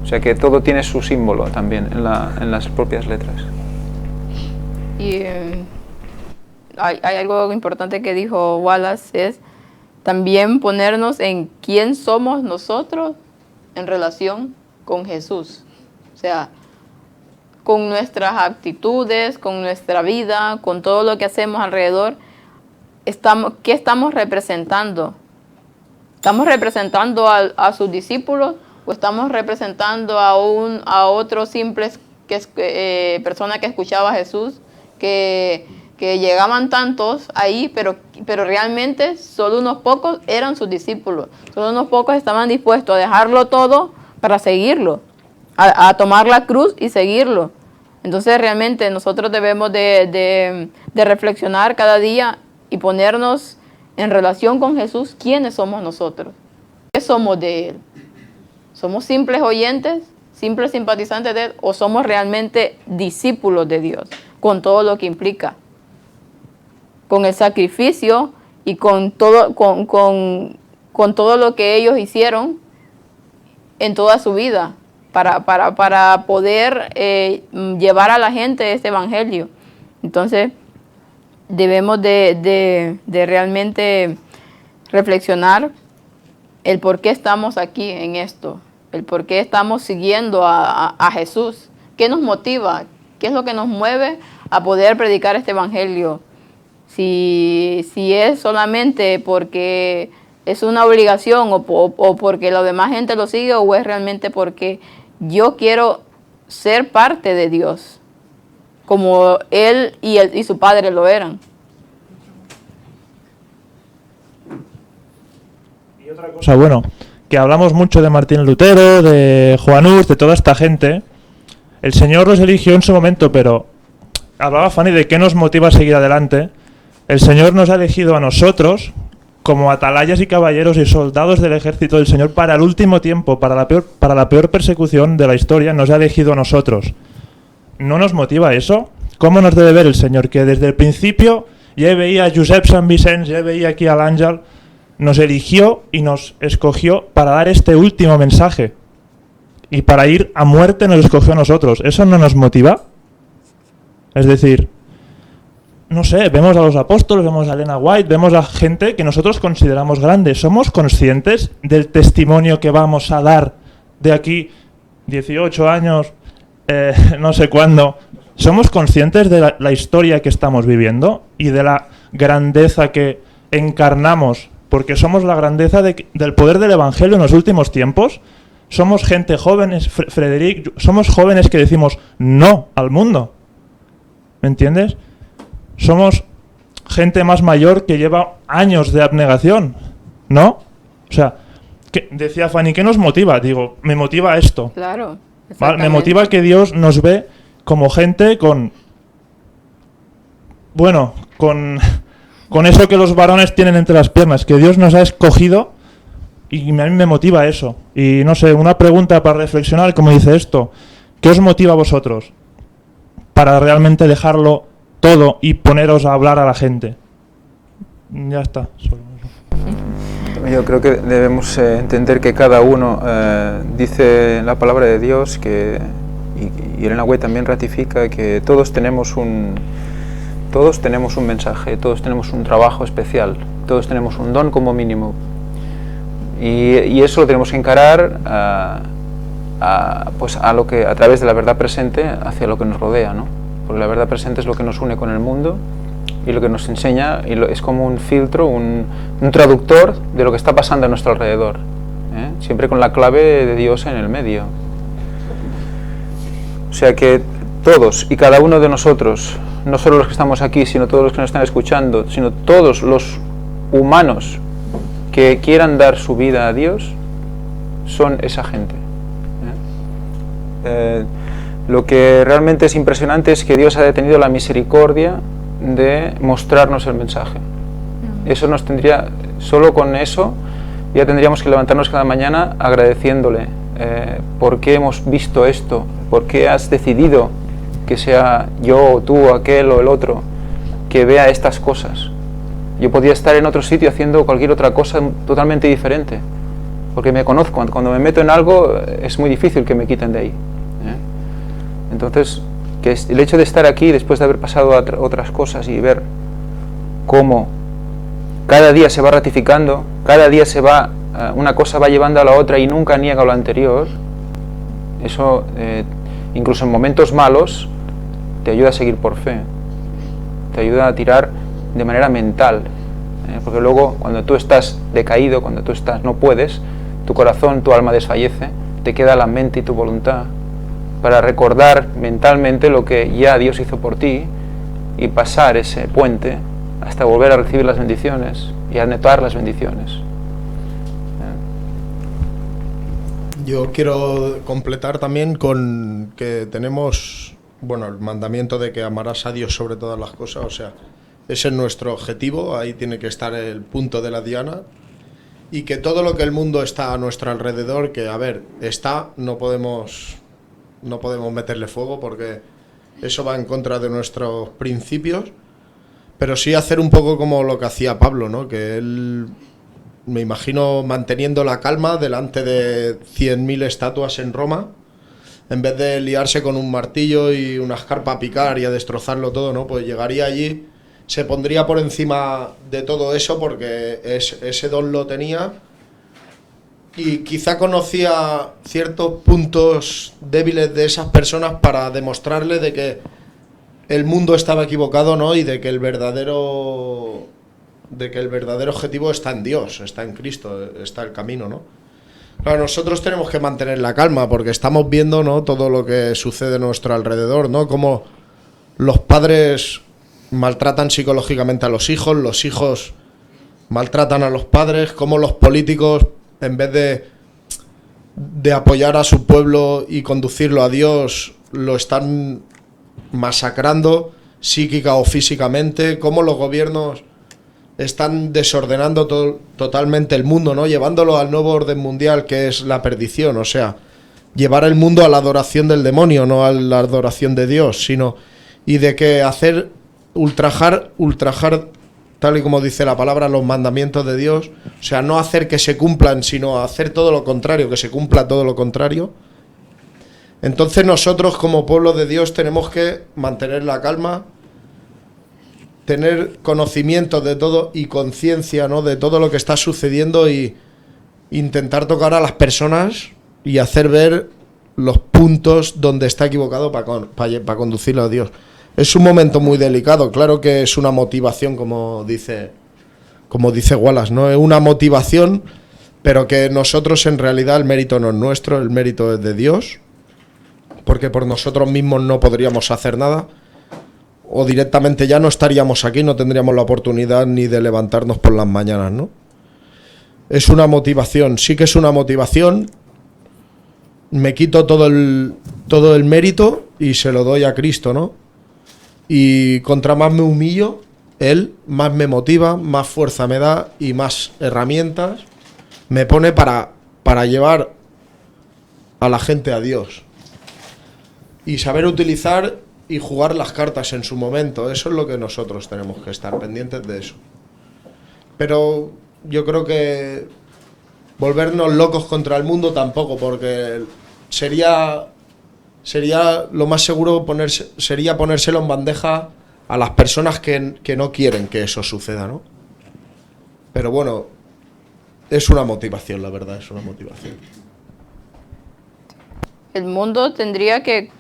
O sea que todo tiene su símbolo también en las propias letras. Y hay algo importante que dijo Wallace, es también ponernos en quién somos nosotros en relación con Jesús. O sea, con nuestras actitudes, con nuestra vida, con todo lo que hacemos alrededor, ¿qué estamos representando? ¿Estamos representando a sus discípulos o estamos representando a otro simple persona que escuchaba a Jesús, que llegaban tantos ahí, pero realmente solo unos pocos eran sus discípulos, solo unos pocos estaban dispuestos a dejarlo todo para seguirlo, a tomar la cruz y seguirlo? Entonces realmente nosotros debemos de reflexionar cada día y ponernos en relación con Jesús. ¿Quiénes somos nosotros? ¿Qué somos de Él? ¿Somos simples oyentes, simples simpatizantes de Él, o somos realmente discípulos de Dios, con todo lo que implica? Con el sacrificio y con todo lo que ellos hicieron en toda su vida para poder llevar a la gente este evangelio. Entonces debemos de realmente reflexionar el por qué estamos aquí en esto, el por qué estamos siguiendo a Jesús, qué nos motiva, qué es lo que nos mueve a poder predicar este evangelio. Si es solamente porque es una obligación o porque la demás gente lo sigue, o es realmente porque yo quiero ser parte de Dios, como Él y su Padre lo eran. Y otra cosa, bueno, que hablamos mucho de Martín Lutero, de Juan Hus, de toda esta gente. El Señor los eligió en su momento, pero hablaba Fanny de qué nos motiva a seguir adelante. El Señor nos ha elegido a nosotros como atalayas y caballeros y soldados del ejército del Señor para el último tiempo, para la peor persecución de la historia. Nos ha elegido a nosotros. ¿No nos motiva eso? ¿Cómo nos debe ver el Señor? Que desde el principio ya veía a Josep Sant Vicenç, ya veía aquí al ángel, nos eligió y nos escogió para dar este último mensaje. Y para ir a muerte nos escogió a nosotros. ¿Eso no nos motiva? Es decir, no sé, vemos a los apóstoles, vemos a Elena White, vemos a gente que nosotros consideramos grande. ¿Somos conscientes del testimonio que vamos a dar de aquí 18 años, no sé cuándo? ¿Somos conscientes de la historia que estamos viviendo y de la grandeza que encarnamos? Porque somos la grandeza del poder del Evangelio en los últimos tiempos. Somos gente jóvenes, Frederic, somos jóvenes que decimos no al mundo. ¿Me entiendes? Somos gente más mayor que lleva años de abnegación, ¿no? O sea, decía Fanny, ¿qué nos motiva? Digo, me motiva esto. Claro. ¿Vale? Me motiva que Dios nos ve como gente con eso que los varones tienen entre las piernas, que Dios nos ha escogido, y a mí me motiva eso. Y no sé, una pregunta para reflexionar, como dice esto, ¿qué os motiva a vosotros para realmente dejarlo todo y poneros a hablar a la gente? Ya está. Yo creo que debemos entender que cada uno dice la palabra de Dios, y Elena White también ratifica que todos tenemos un mensaje, todos tenemos un trabajo especial, todos tenemos un don como mínimo, y eso lo tenemos que encarar a través de la verdad presente hacia lo que nos rodea, ¿no? Porque la verdad presente es lo que nos une con el mundo y lo que nos enseña, es como un filtro, un traductor de lo que está pasando a nuestro alrededor, siempre con la clave de Dios en el medio. O sea que todos y cada uno de nosotros, no solo los que estamos aquí, sino todos los que nos están escuchando, sino todos los humanos que quieran dar su vida a Dios, son esa gente. Lo que realmente es impresionante es que Dios ha tenido la misericordia de mostrarnos el mensaje. Eso nos tendría, solo con eso, ya tendríamos que levantarnos cada mañana agradeciéndole. ¿Por qué hemos visto esto? ¿Por qué has decidido que sea yo o tú, aquel o el otro? que vea estas cosas. Yo podía estar en otro sitio haciendo cualquier otra cosa totalmente diferente, porque me conozco. Cuando me meto en algo es muy difícil que me quiten de ahí, ¿eh? Entonces, que el hecho de estar aquí después de haber pasado a otras cosas y ver cómo cada día se va ratificando, cada día una cosa va llevando a la otra y nunca niega lo anterior, eso, incluso en momentos malos, te ayuda a seguir por fe, te ayuda a tirar de manera mental, porque luego cuando tú estás decaído, cuando tú no puedes, tu corazón, tu alma desfallece, te queda la mente y tu voluntad para recordar mentalmente lo que ya Dios hizo por ti y pasar ese puente hasta volver a recibir las bendiciones y a notar las bendiciones. Yo quiero completar también con que tenemos, bueno, el mandamiento de que amarás a Dios sobre todas las cosas, o sea, ese es nuestro objetivo, ahí tiene que estar el punto de la diana, y que todo lo que el mundo está a nuestro alrededor, que a ver, no podemos meterle fuego porque eso va en contra de nuestros principios, pero sí hacer un poco como lo que hacía Pablo, ¿no? Que él, me imagino, manteniendo la calma delante de 100.000 estatuas en Roma, en vez de liarse con un martillo y una escarpa a picar y a destrozarlo todo, ¿no? Pues llegaría allí, se pondría por encima de todo eso porque ese don lo tenía, y quizá conocía ciertos puntos débiles de esas personas para demostrarle de que el mundo estaba equivocado, ¿no? Y de que el verdadero objetivo está en Dios, está en Cristo, está el camino, ¿no? Claro, nosotros tenemos que mantener la calma porque estamos viendo, ¿no?, todo lo que sucede a nuestro alrededor, ¿no? Como los padres maltratan psicológicamente a los hijos maltratan a los padres, como los políticos, en vez de apoyar a su pueblo y conducirlo a Dios, lo están masacrando psíquica o físicamente, como los gobiernos están desordenando totalmente el mundo, ¿no? Llevándolo al nuevo orden mundial, que es la perdición, o sea, llevar el mundo a la adoración del demonio, no a la adoración de Dios, sino, y de que hacer ultrajar, tal y como dice la palabra, los mandamientos de Dios, o sea, no hacer que se cumplan, sino hacer todo lo contrario, que se cumpla todo lo contrario. Entonces nosotros como pueblo de Dios tenemos que mantener la calma, tener conocimiento de todo y conciencia, ¿no?, de todo lo que está sucediendo, y intentar tocar a las personas y hacer ver los puntos donde está equivocado para conducirlo a Dios. Es un momento muy delicado, claro que es una motivación, como dice Wallace, ¿no? Es una motivación, pero que nosotros en realidad el mérito no es nuestro, el mérito es de Dios, porque por nosotros mismos no podríamos hacer nada, o directamente ya no estaríamos aquí, no tendríamos la oportunidad ni de levantarnos por las mañanas, ¿no? Es una motivación, sí que es una motivación. Me quito todo el mérito y se lo doy a Cristo, ¿no? Y contra más me humillo, Él más me motiva, más fuerza me da y más herramientas me pone para llevar a la gente a Dios. Y saber utilizar y jugar las cartas en su momento, eso es lo que nosotros tenemos que estar pendientes de eso. Pero yo creo que volvernos locos contra el mundo tampoco, porque sería lo más seguro sería ponérselo en bandeja a las personas que no quieren que eso suceda, ¿no? Pero bueno, es una motivación, la verdad, es una motivación. El mundo tendría que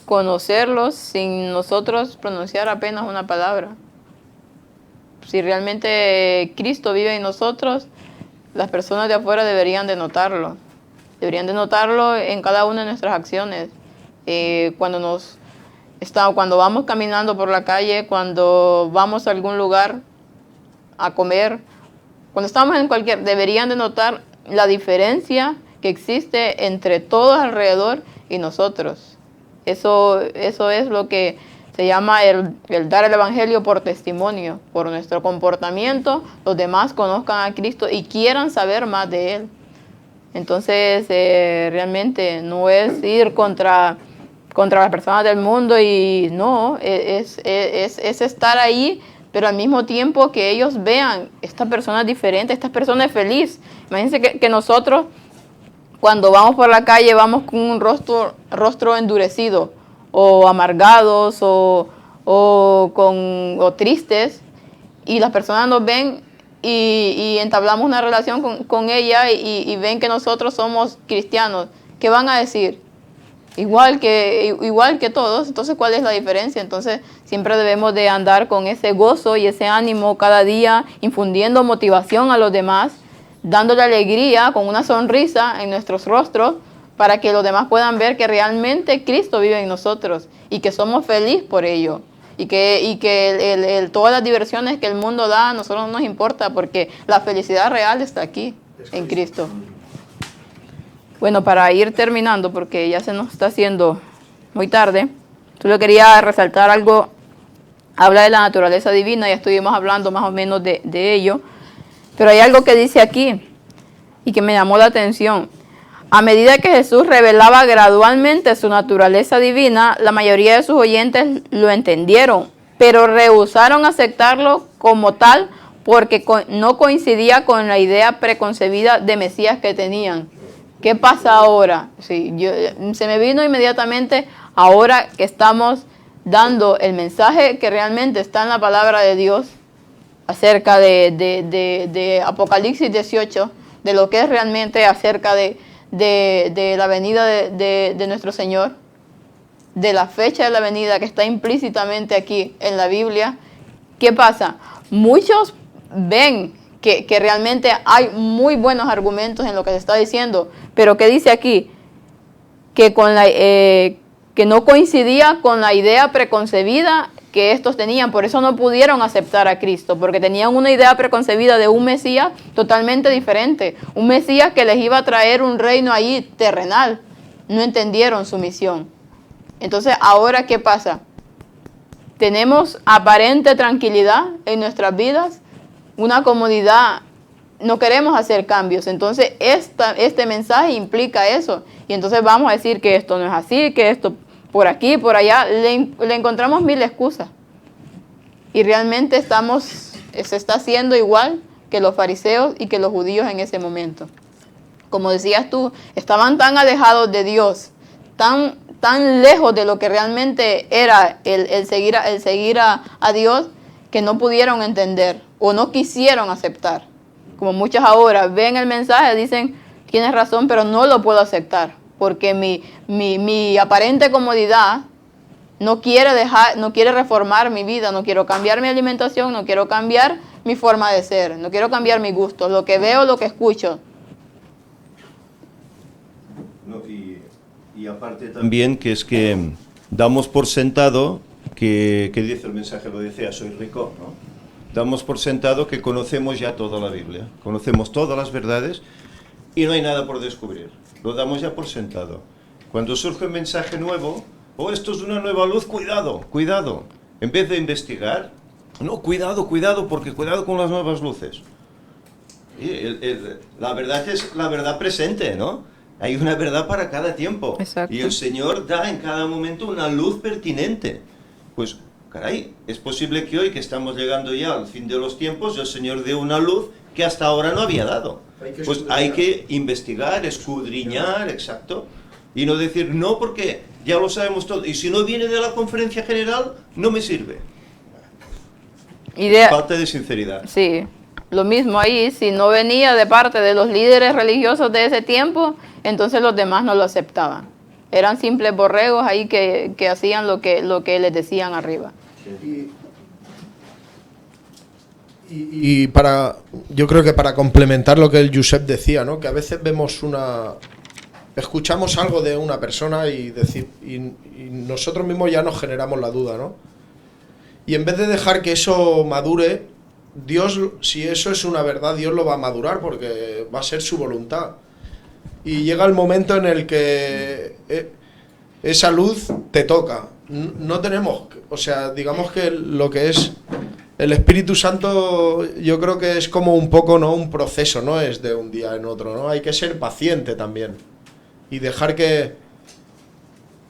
conocerlos sin nosotros pronunciar apenas una palabra. Si realmente Cristo vive en nosotros, las personas de afuera deberían de notarlo. Deberían de notarlo en cada una de nuestras acciones. Cuando vamos caminando por la calle, cuando vamos a algún lugar a comer, cuando estamos deberían de notar la diferencia que existe entre todos alrededor y nosotros. Eso es lo que se llama el dar el evangelio por testimonio, por nuestro comportamiento, los demás conozcan a Cristo y quieran saber más de Él. Entonces, realmente no es ir contra contra las personas del mundo, y no, es estar ahí, pero al mismo tiempo que ellos vean esta persona diferente, esta persona es feliz. Imagínense que nosotros cuando vamos por la calle vamos con un rostro endurecido, o amargados, o tristes, y las personas nos ven y entablamos una relación con ella y ven que nosotros somos cristianos. ¿Qué van a decir? Igual que todos. Entonces, ¿cuál es la diferencia? Entonces, siempre debemos de andar con ese gozo y ese ánimo cada día, infundiendo motivación a los demás, dándole alegría con una sonrisa en nuestros rostros, para que los demás puedan ver que realmente Cristo vive en nosotros y que somos felices por ello. Y que todas las diversiones que el mundo da a nosotros no nos importa, porque la felicidad real está aquí, en Cristo. Bueno, para ir terminando, porque ya se nos está haciendo muy tarde, solo quería resaltar algo. Habla de la naturaleza divina, ya estuvimos hablando más o menos de ello, pero hay algo que dice aquí y que me llamó la atención. A medida que Jesús revelaba gradualmente su naturaleza divina, la mayoría de sus oyentes lo entendieron, pero rehusaron aceptarlo como tal porque no coincidía con la idea preconcebida de Mesías que tenían. ¿Qué pasa ahora? Sí, se me vino inmediatamente, ahora que estamos dando el mensaje que realmente está en la palabra de Dios acerca de Apocalipsis 18, de lo que es realmente acerca de la venida de nuestro Señor, de la fecha de la venida que está implícitamente aquí en la Biblia. ¿Qué pasa? Muchos ven que realmente hay muy buenos argumentos en lo que se está diciendo, pero ¿qué dice aquí? Que no coincidía con la idea preconcebida que estos tenían. Por eso no pudieron aceptar a Cristo, porque tenían una idea preconcebida de un Mesías totalmente diferente, un Mesías que les iba a traer un reino ahí terrenal. No entendieron su misión. Entonces, ¿ahora qué pasa? Tenemos aparente tranquilidad en nuestras vidas, una comodidad, no queremos hacer cambios. Entonces, este mensaje implica eso. Y entonces vamos a decir que esto no es así, que esto por aquí, por allá. Le encontramos mil excusas. Y realmente se está haciendo igual que los fariseos y que los judíos en ese momento. Como decías tú, estaban tan alejados de Dios, tan lejos de lo que realmente era el seguir a Dios, que no pudieron entender o no quisieron aceptar. Como muchos ahora ven el mensaje, dicen, tienes razón, pero no lo puedo aceptar, porque mi aparente comodidad no quiere reformar mi vida, no quiero cambiar mi alimentación, no quiero cambiar mi forma de ser, no quiero cambiar mi gusto, lo que veo, lo que escucho. No, y aparte también que es que damos por sentado que dice el mensaje, lo decía, soy rico, ¿no? Damos por sentado que conocemos ya toda la Biblia, conocemos todas las verdades y no hay nada por descubrir. Lo damos ya por sentado. Cuando surge un mensaje nuevo, esto es una nueva luz, cuidado. En vez de investigar, no, cuidado, porque cuidado con las nuevas luces. La verdad es la verdad presente, ¿no? Hay una verdad para cada tiempo. Exacto. Y el Señor da en cada momento una luz pertinente. Pues, caray, es posible que hoy, que estamos llegando ya al fin de los tiempos, el Señor dé una luz que hasta ahora no había dado. Pues hay que investigar, escudriñar, exacto, y no decir, no, porque ya lo sabemos todo, y si no viene de la conferencia general, no me sirve. Falta de sinceridad. Sí, lo mismo ahí, si no venía de parte de los líderes religiosos de ese tiempo, entonces los demás no lo aceptaban. Eran simples borregos ahí que hacían lo que les decían arriba. Yo creo que para complementar lo que el Josep decía, ¿no? Que a veces escuchamos algo de una persona y nosotros mismos ya nos generamos la duda, ¿no? Y en vez de dejar que eso madure, Dios, si eso es una verdad, Dios lo va a madurar porque va a ser su voluntad. Y llega el momento en el que esa luz te toca. No tenemos, o sea, digamos que lo que es el Espíritu Santo, yo creo que es como un poco, ¿no? Un proceso, no es de un día en otro, ¿no? Hay que ser paciente también y dejar que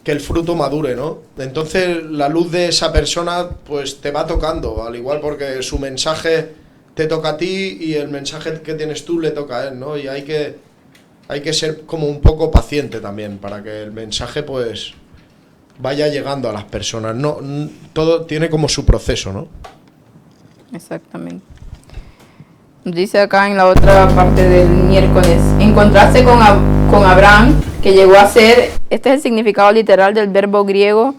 el fruto madure, ¿no? Entonces la luz de esa persona pues te va tocando, al igual porque su mensaje te toca a ti y el mensaje que tienes tú le toca a él, ¿no? Y hay que ser como un poco paciente también para que el mensaje pues vaya llegando a las personas. No, todo tiene como su proceso, ¿no? Exactamente. Dice acá en la otra parte del miércoles, en contraste con Abraham, que llegó a ser, este es el significado literal del verbo griego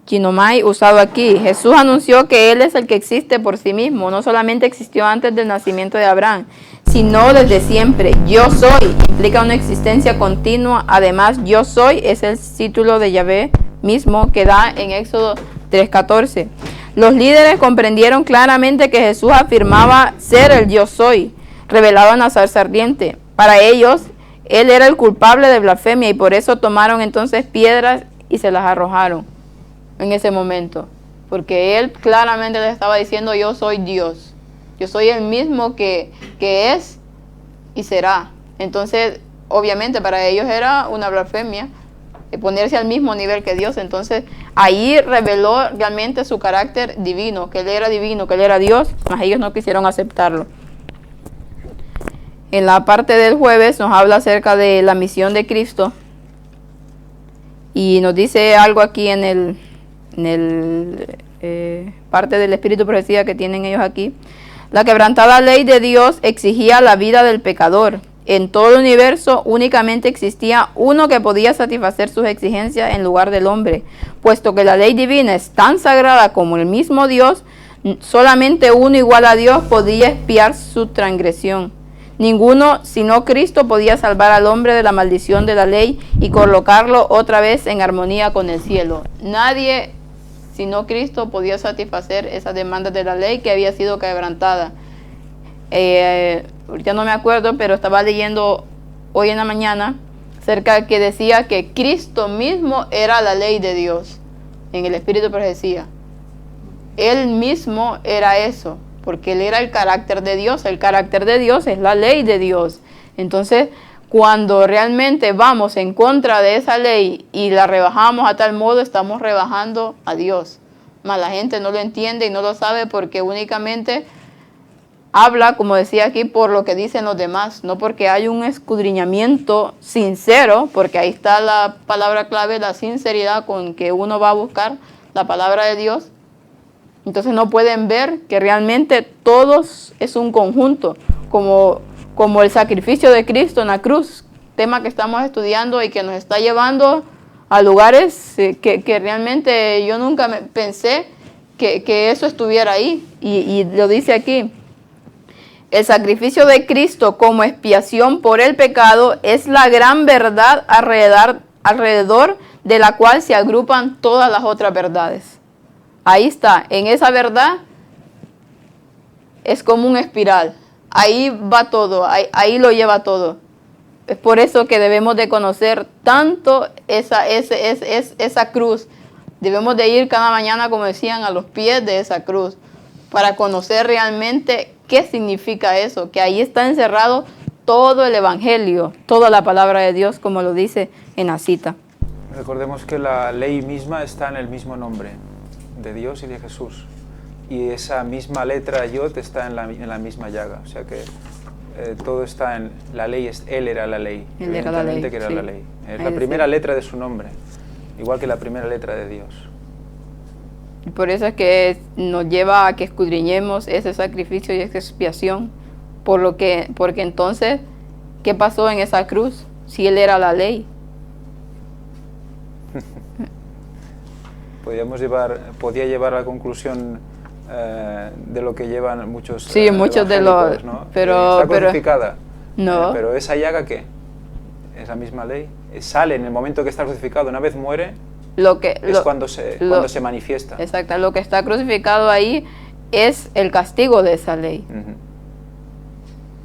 ginomai usado aquí. Jesús anunció que Él es el que existe por sí mismo, no solamente existió antes del nacimiento de Abraham, sino desde siempre. Yo soy implica una existencia continua. Además, yo soy es el título de Yahvé mismo que da en Éxodo 3:14. Los líderes comprendieron claramente que Jesús afirmaba ser el yo soy, revelado en la zarza ardiente. Para ellos, Él era el culpable de blasfemia y por eso tomaron entonces piedras y se las arrojaron en ese momento. Porque Él claramente les estaba diciendo, yo soy Dios. Yo soy el mismo que es y será. Entonces, obviamente para ellos era una blasfemia ponerse al mismo nivel que Dios. Entonces ahí reveló realmente su carácter divino, que Él era divino, que Él era Dios, mas ellos no quisieron aceptarlo. En la parte del jueves nos habla acerca de la misión de Cristo y nos dice algo aquí en el parte del espíritu profecía que tienen ellos aquí. La quebrantada ley de Dios exigía la vida del pecador. En todo el universo únicamente existía uno que podía satisfacer sus exigencias en lugar del hombre. Puesto que la ley divina es tan sagrada como el mismo Dios, solamente uno igual a Dios podía expiar su transgresión. Ninguno, sino Cristo, podía salvar al hombre de la maldición de la ley y colocarlo otra vez en armonía con el cielo. Nadie, sino Cristo, podía satisfacer esas demandas de la ley que había sido quebrantada. Ya no me acuerdo, pero estaba leyendo hoy en la mañana acerca que decía que Cristo mismo era la ley de Dios. En el espíritu de profecía, Él mismo era eso, porque Él era el carácter de Dios. El carácter de Dios es la ley de Dios. Entonces, cuando realmente vamos en contra de esa ley y la rebajamos a tal modo, estamos rebajando a Dios. Mas la gente no lo entiende y no lo sabe porque únicamente habla, como decía aquí, por lo que dicen los demás, no porque hay un escudriñamiento sincero, porque ahí está la palabra clave, la sinceridad con que uno va a buscar la palabra de Dios. Entonces no pueden ver que realmente todos es un conjunto, como el sacrificio de Cristo en la cruz, tema que estamos estudiando y que nos está llevando a lugares que realmente yo nunca pensé que eso estuviera ahí, y lo dice aquí. El sacrificio de Cristo como expiación por el pecado es la gran verdad alrededor de la cual se agrupan todas las otras verdades. Ahí está, en esa verdad es como un espiral. Ahí va todo, ahí lo lleva todo. Es por eso que debemos de conocer tanto esa cruz. Debemos de ir cada mañana, como decían, a los pies de esa cruz para conocer realmente qué significa eso, que ahí está encerrado todo el Evangelio, toda la palabra de Dios, como lo dice en la cita. Recordemos que la ley misma está en el mismo nombre de Dios y de Jesús. Y esa misma letra Yod está en la misma llaga. O sea que todo está en la ley. Él era la ley. Él era la ley, que era sí. la ley. Es la primera letra de su nombre, igual que la primera letra de Dios. Y por eso es que nos lleva a que escudriñemos ese sacrificio y esa expiación, porque entonces, ¿qué pasó en esa cruz? Si Él era la ley. Podía llevar a la conclusión de lo que llevan muchos sí, muchos de los, ¿no? pero Está crucificada. No. Pero esa llaga, ¿qué? Es la misma ley. Sale en el momento que está crucificado. Una vez muere, cuando se manifiesta. Exacto. Lo que está crucificado ahí es el castigo de esa ley. Uh-huh.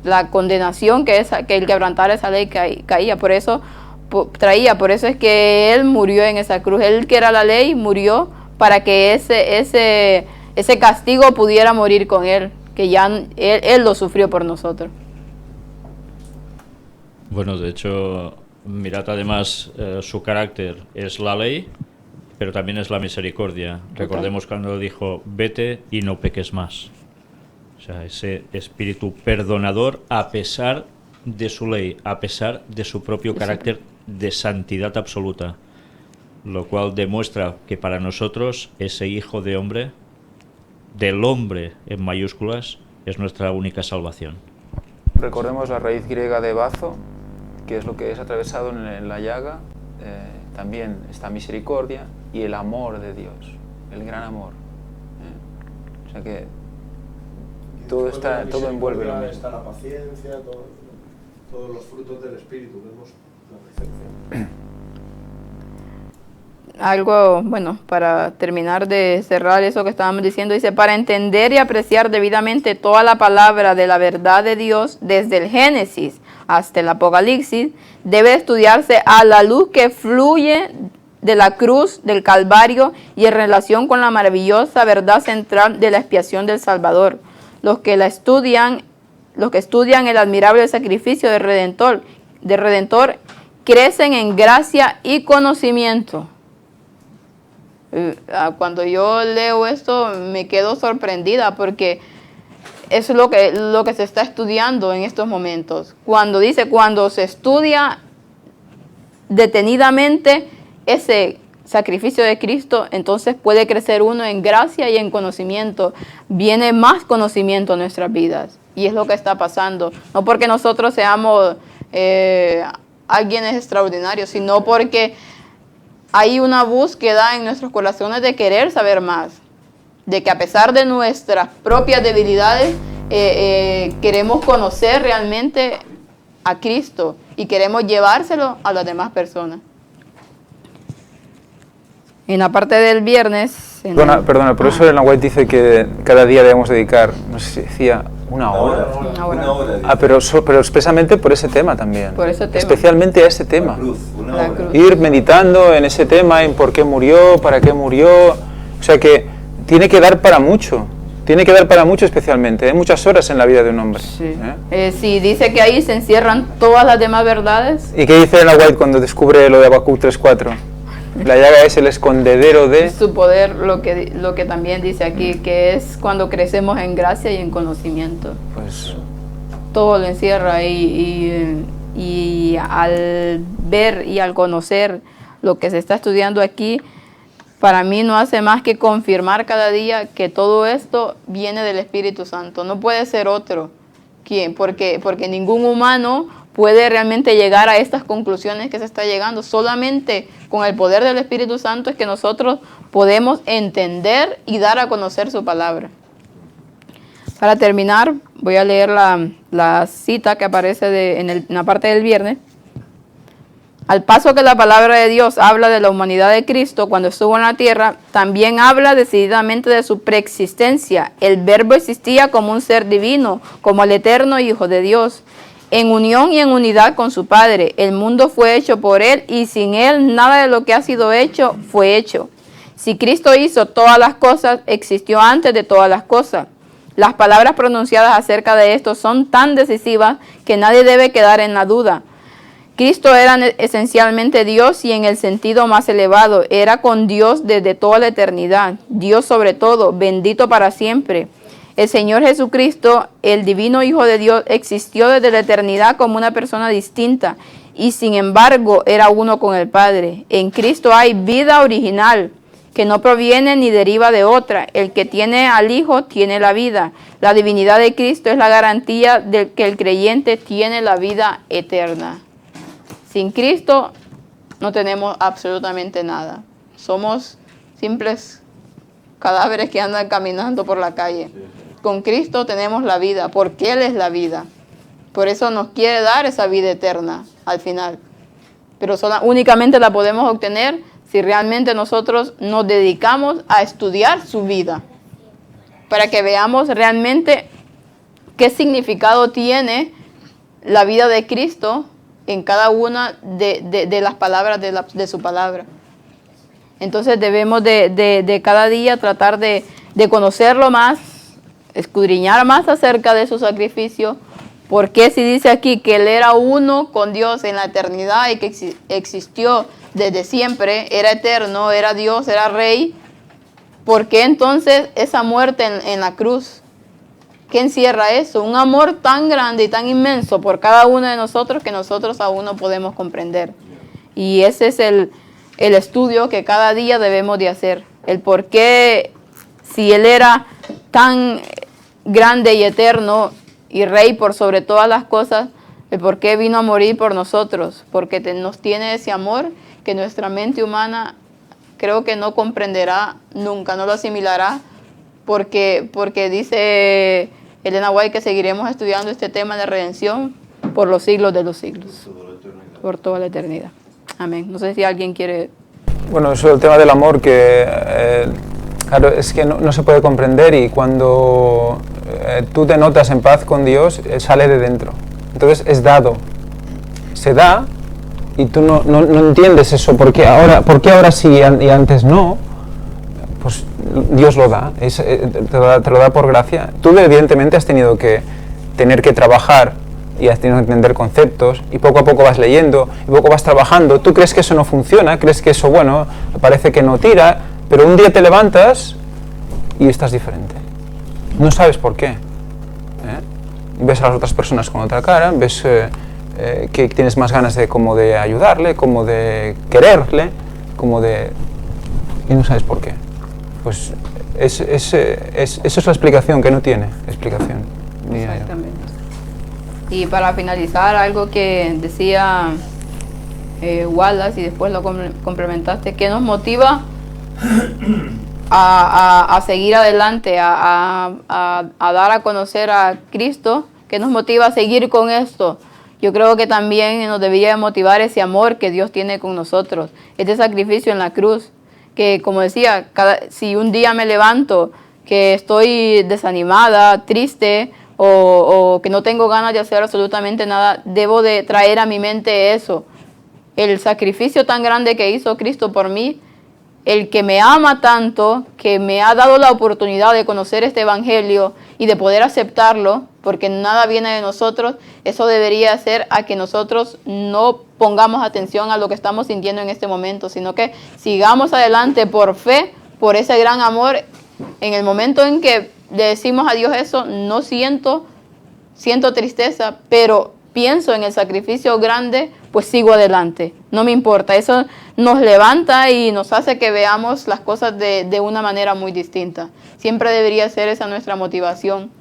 La condenación que el quebrantar esa ley caía. Por eso es que Él murió en esa cruz. Él, que era la ley, murió para que ese castigo pudiera morir con Él, que ya Él lo sufrió por nosotros. Bueno, de hecho, Mirad además su carácter, es la ley, pero también es la misericordia. Recordemos cuando dijo, vete y no peques más. O sea, ese espíritu perdonador a pesar de su ley, a pesar de su propio carácter de santidad absoluta. Lo cual demuestra que para nosotros ese hijo de hombre, del hombre en mayúsculas, es nuestra única salvación. Recordemos la raíz griega de bazo, que es lo que es atravesado en la llaga, también esta misericordia y el amor de Dios, el gran amor. O sea que todo envuelve lo mismo. Está la paciencia, todos los frutos del Espíritu, vemos la perfección. Algo, bueno, para terminar de cerrar eso que estábamos diciendo, dice, para entender y apreciar debidamente toda la palabra de la verdad de Dios, desde el Génesis hasta el Apocalipsis, debe estudiarse a la luz que fluye de la cruz del Calvario y en relación con la maravillosa verdad central de la expiación del Salvador. Los que estudian el admirable sacrificio del Redentor, crecen en gracia y conocimiento. Cuando yo leo esto me quedo sorprendida porque eso es lo que se está estudiando en estos momentos. Cuando se estudia detenidamente ese sacrificio de Cristo, entonces puede crecer uno en gracia y en conocimiento. Viene más conocimiento a nuestras vidas y es lo que está pasando. No porque nosotros seamos alguien extraordinario, sino porque hay una búsqueda en nuestros corazones de querer saber más, de que a pesar de nuestras propias debilidades, queremos conocer realmente a Cristo y queremos llevárselo a las demás personas. En la parte del viernes... Perdona, por eso Ellen White dice que cada día debemos dedicar, no sé si decía, una hora. Una hora. Pero expresamente por ese tema también. Por ese tema. Especialmente a ese tema. La cruz. Ir meditando en ese tema, en por qué murió, para qué murió. O sea que tiene que dar para mucho. Tiene que dar para mucho especialmente. Hay muchas horas en la vida de un hombre. Sí. Sí, dice que ahí se encierran todas las demás verdades. ¿Y qué dice Ellen White cuando descubre lo de Habacuc 3:4? La llaga es el escondedero de su poder, lo que también dice aquí, que es cuando crecemos en gracia y en conocimiento. Pues todo lo encierra y al ver y al conocer lo que se está estudiando aquí, para mí no hace más que confirmar cada día que todo esto viene del Espíritu Santo. No puede ser otro. ¿Quién? Porque ningún humano puede realmente llegar a estas conclusiones que se está llegando. Solamente con el poder del Espíritu Santo es que nosotros podemos entender y dar a conocer su palabra. Para terminar, voy a leer la cita que aparece en la parte del viernes. Al paso que la palabra de Dios habla de la humanidad de Cristo cuando estuvo en la tierra, también habla decididamente de su preexistencia. El Verbo existía como un ser divino, como el eterno Hijo de Dios, en unión y en unidad con su Padre. El mundo fue hecho por Él y sin Él nada de lo que ha sido hecho fue hecho. Si Cristo hizo todas las cosas, existió antes de todas las cosas. Las palabras pronunciadas acerca de esto son tan decisivas que nadie debe quedar en la duda. Cristo era esencialmente Dios y en el sentido más elevado, era con Dios desde toda la eternidad, Dios sobre todo, bendito para siempre. El Señor Jesucristo, el divino Hijo de Dios, existió desde la eternidad como una persona distinta y sin embargo era uno con el Padre. En Cristo hay vida original que no proviene ni deriva de otra. El que tiene al Hijo tiene la vida. La divinidad de Cristo es la garantía de que el creyente tiene la vida eterna. Sin Cristo no tenemos absolutamente nada. Somos simples cadáveres que andan caminando por la calle. Con Cristo tenemos la vida, porque Él es la vida. Por eso nos quiere dar esa vida eterna al final. Pero únicamente la podemos obtener si realmente nosotros nos dedicamos a estudiar su vida, para que veamos realmente qué significado tiene la vida de Cristo en cada una de las palabras de su palabra. Entonces debemos de cada día tratar de conocerlo más, escudriñar más acerca de su sacrificio, Porque si dice aquí que Él era uno con Dios en la eternidad y que existió desde siempre, era eterno, era Dios, era Rey, ¿por qué entonces esa muerte en la cruz? ¿Qué encierra eso? Un amor tan grande y tan inmenso por cada uno de nosotros que nosotros aún no podemos comprender. Y ese es el estudio que cada día debemos de hacer. El por qué, si Él era tan grande y eterno y Rey por sobre todas las cosas, el por qué vino a morir por nosotros. Porque nos tiene ese amor que nuestra mente humana creo que no comprenderá nunca, no lo asimilará, porque dice Elena White que seguiremos estudiando este tema de redención por los siglos de los siglos, por toda la eternidad. Amén. No sé si alguien quiere... Bueno, eso el tema del amor que, claro, es que no se puede comprender, y cuando tú te notas en paz con Dios, sale de dentro. Entonces es dado, se da, y tú no entiendes eso, ¿por qué ahora sí y antes no? Pues Dios lo da, te lo da por gracia. Tú evidentemente has tenido que trabajar y has tenido que entender conceptos, y poco a poco vas leyendo, y poco vas trabajando. Tú crees que eso no funciona, crees que eso, bueno, parece que no tira, pero un día te levantas y estás diferente. No sabes por qué. Ves a las otras personas con otra cara, ves que tienes más ganas de ayudarle, como de quererle, y no sabes por qué. Pues esa es la explicación, que no tiene explicación. Exactamente. Y para finalizar, algo que decía Wallace, y después lo complementaste, que nos motiva a seguir adelante, a dar a conocer a Cristo, que nos motiva a seguir con esto. Yo creo que también nos debería motivar ese amor que Dios tiene con nosotros, este sacrificio en la cruz, que como decía, si un día me levanto que estoy desanimada, triste, o que no tengo ganas de hacer absolutamente nada, debo de traer a mi mente eso, el sacrificio tan grande que hizo Cristo por mí, el que me ama tanto, que me ha dado la oportunidad de conocer este evangelio y de poder aceptarlo, porque nada viene de nosotros. Eso debería hacer a que nosotros no pongamos atención a lo que estamos sintiendo en este momento, sino que sigamos adelante por fe, por ese gran amor. En el momento en que le decimos a Dios eso, no siento tristeza, pero pienso en el sacrificio grande, pues sigo adelante, no me importa. Eso nos levanta y nos hace que veamos las cosas de una manera muy distinta. Siempre debería ser esa nuestra motivación,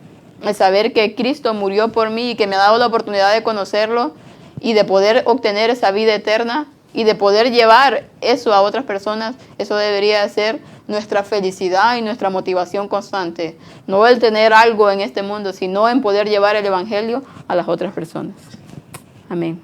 el saber que Cristo murió por mí y que me ha dado la oportunidad de conocerlo y de poder obtener esa vida eterna y de poder llevar eso a otras personas. Eso debería ser nuestra felicidad y nuestra motivación constante. No el tener algo en este mundo, sino en poder llevar el evangelio a las otras personas. Amén.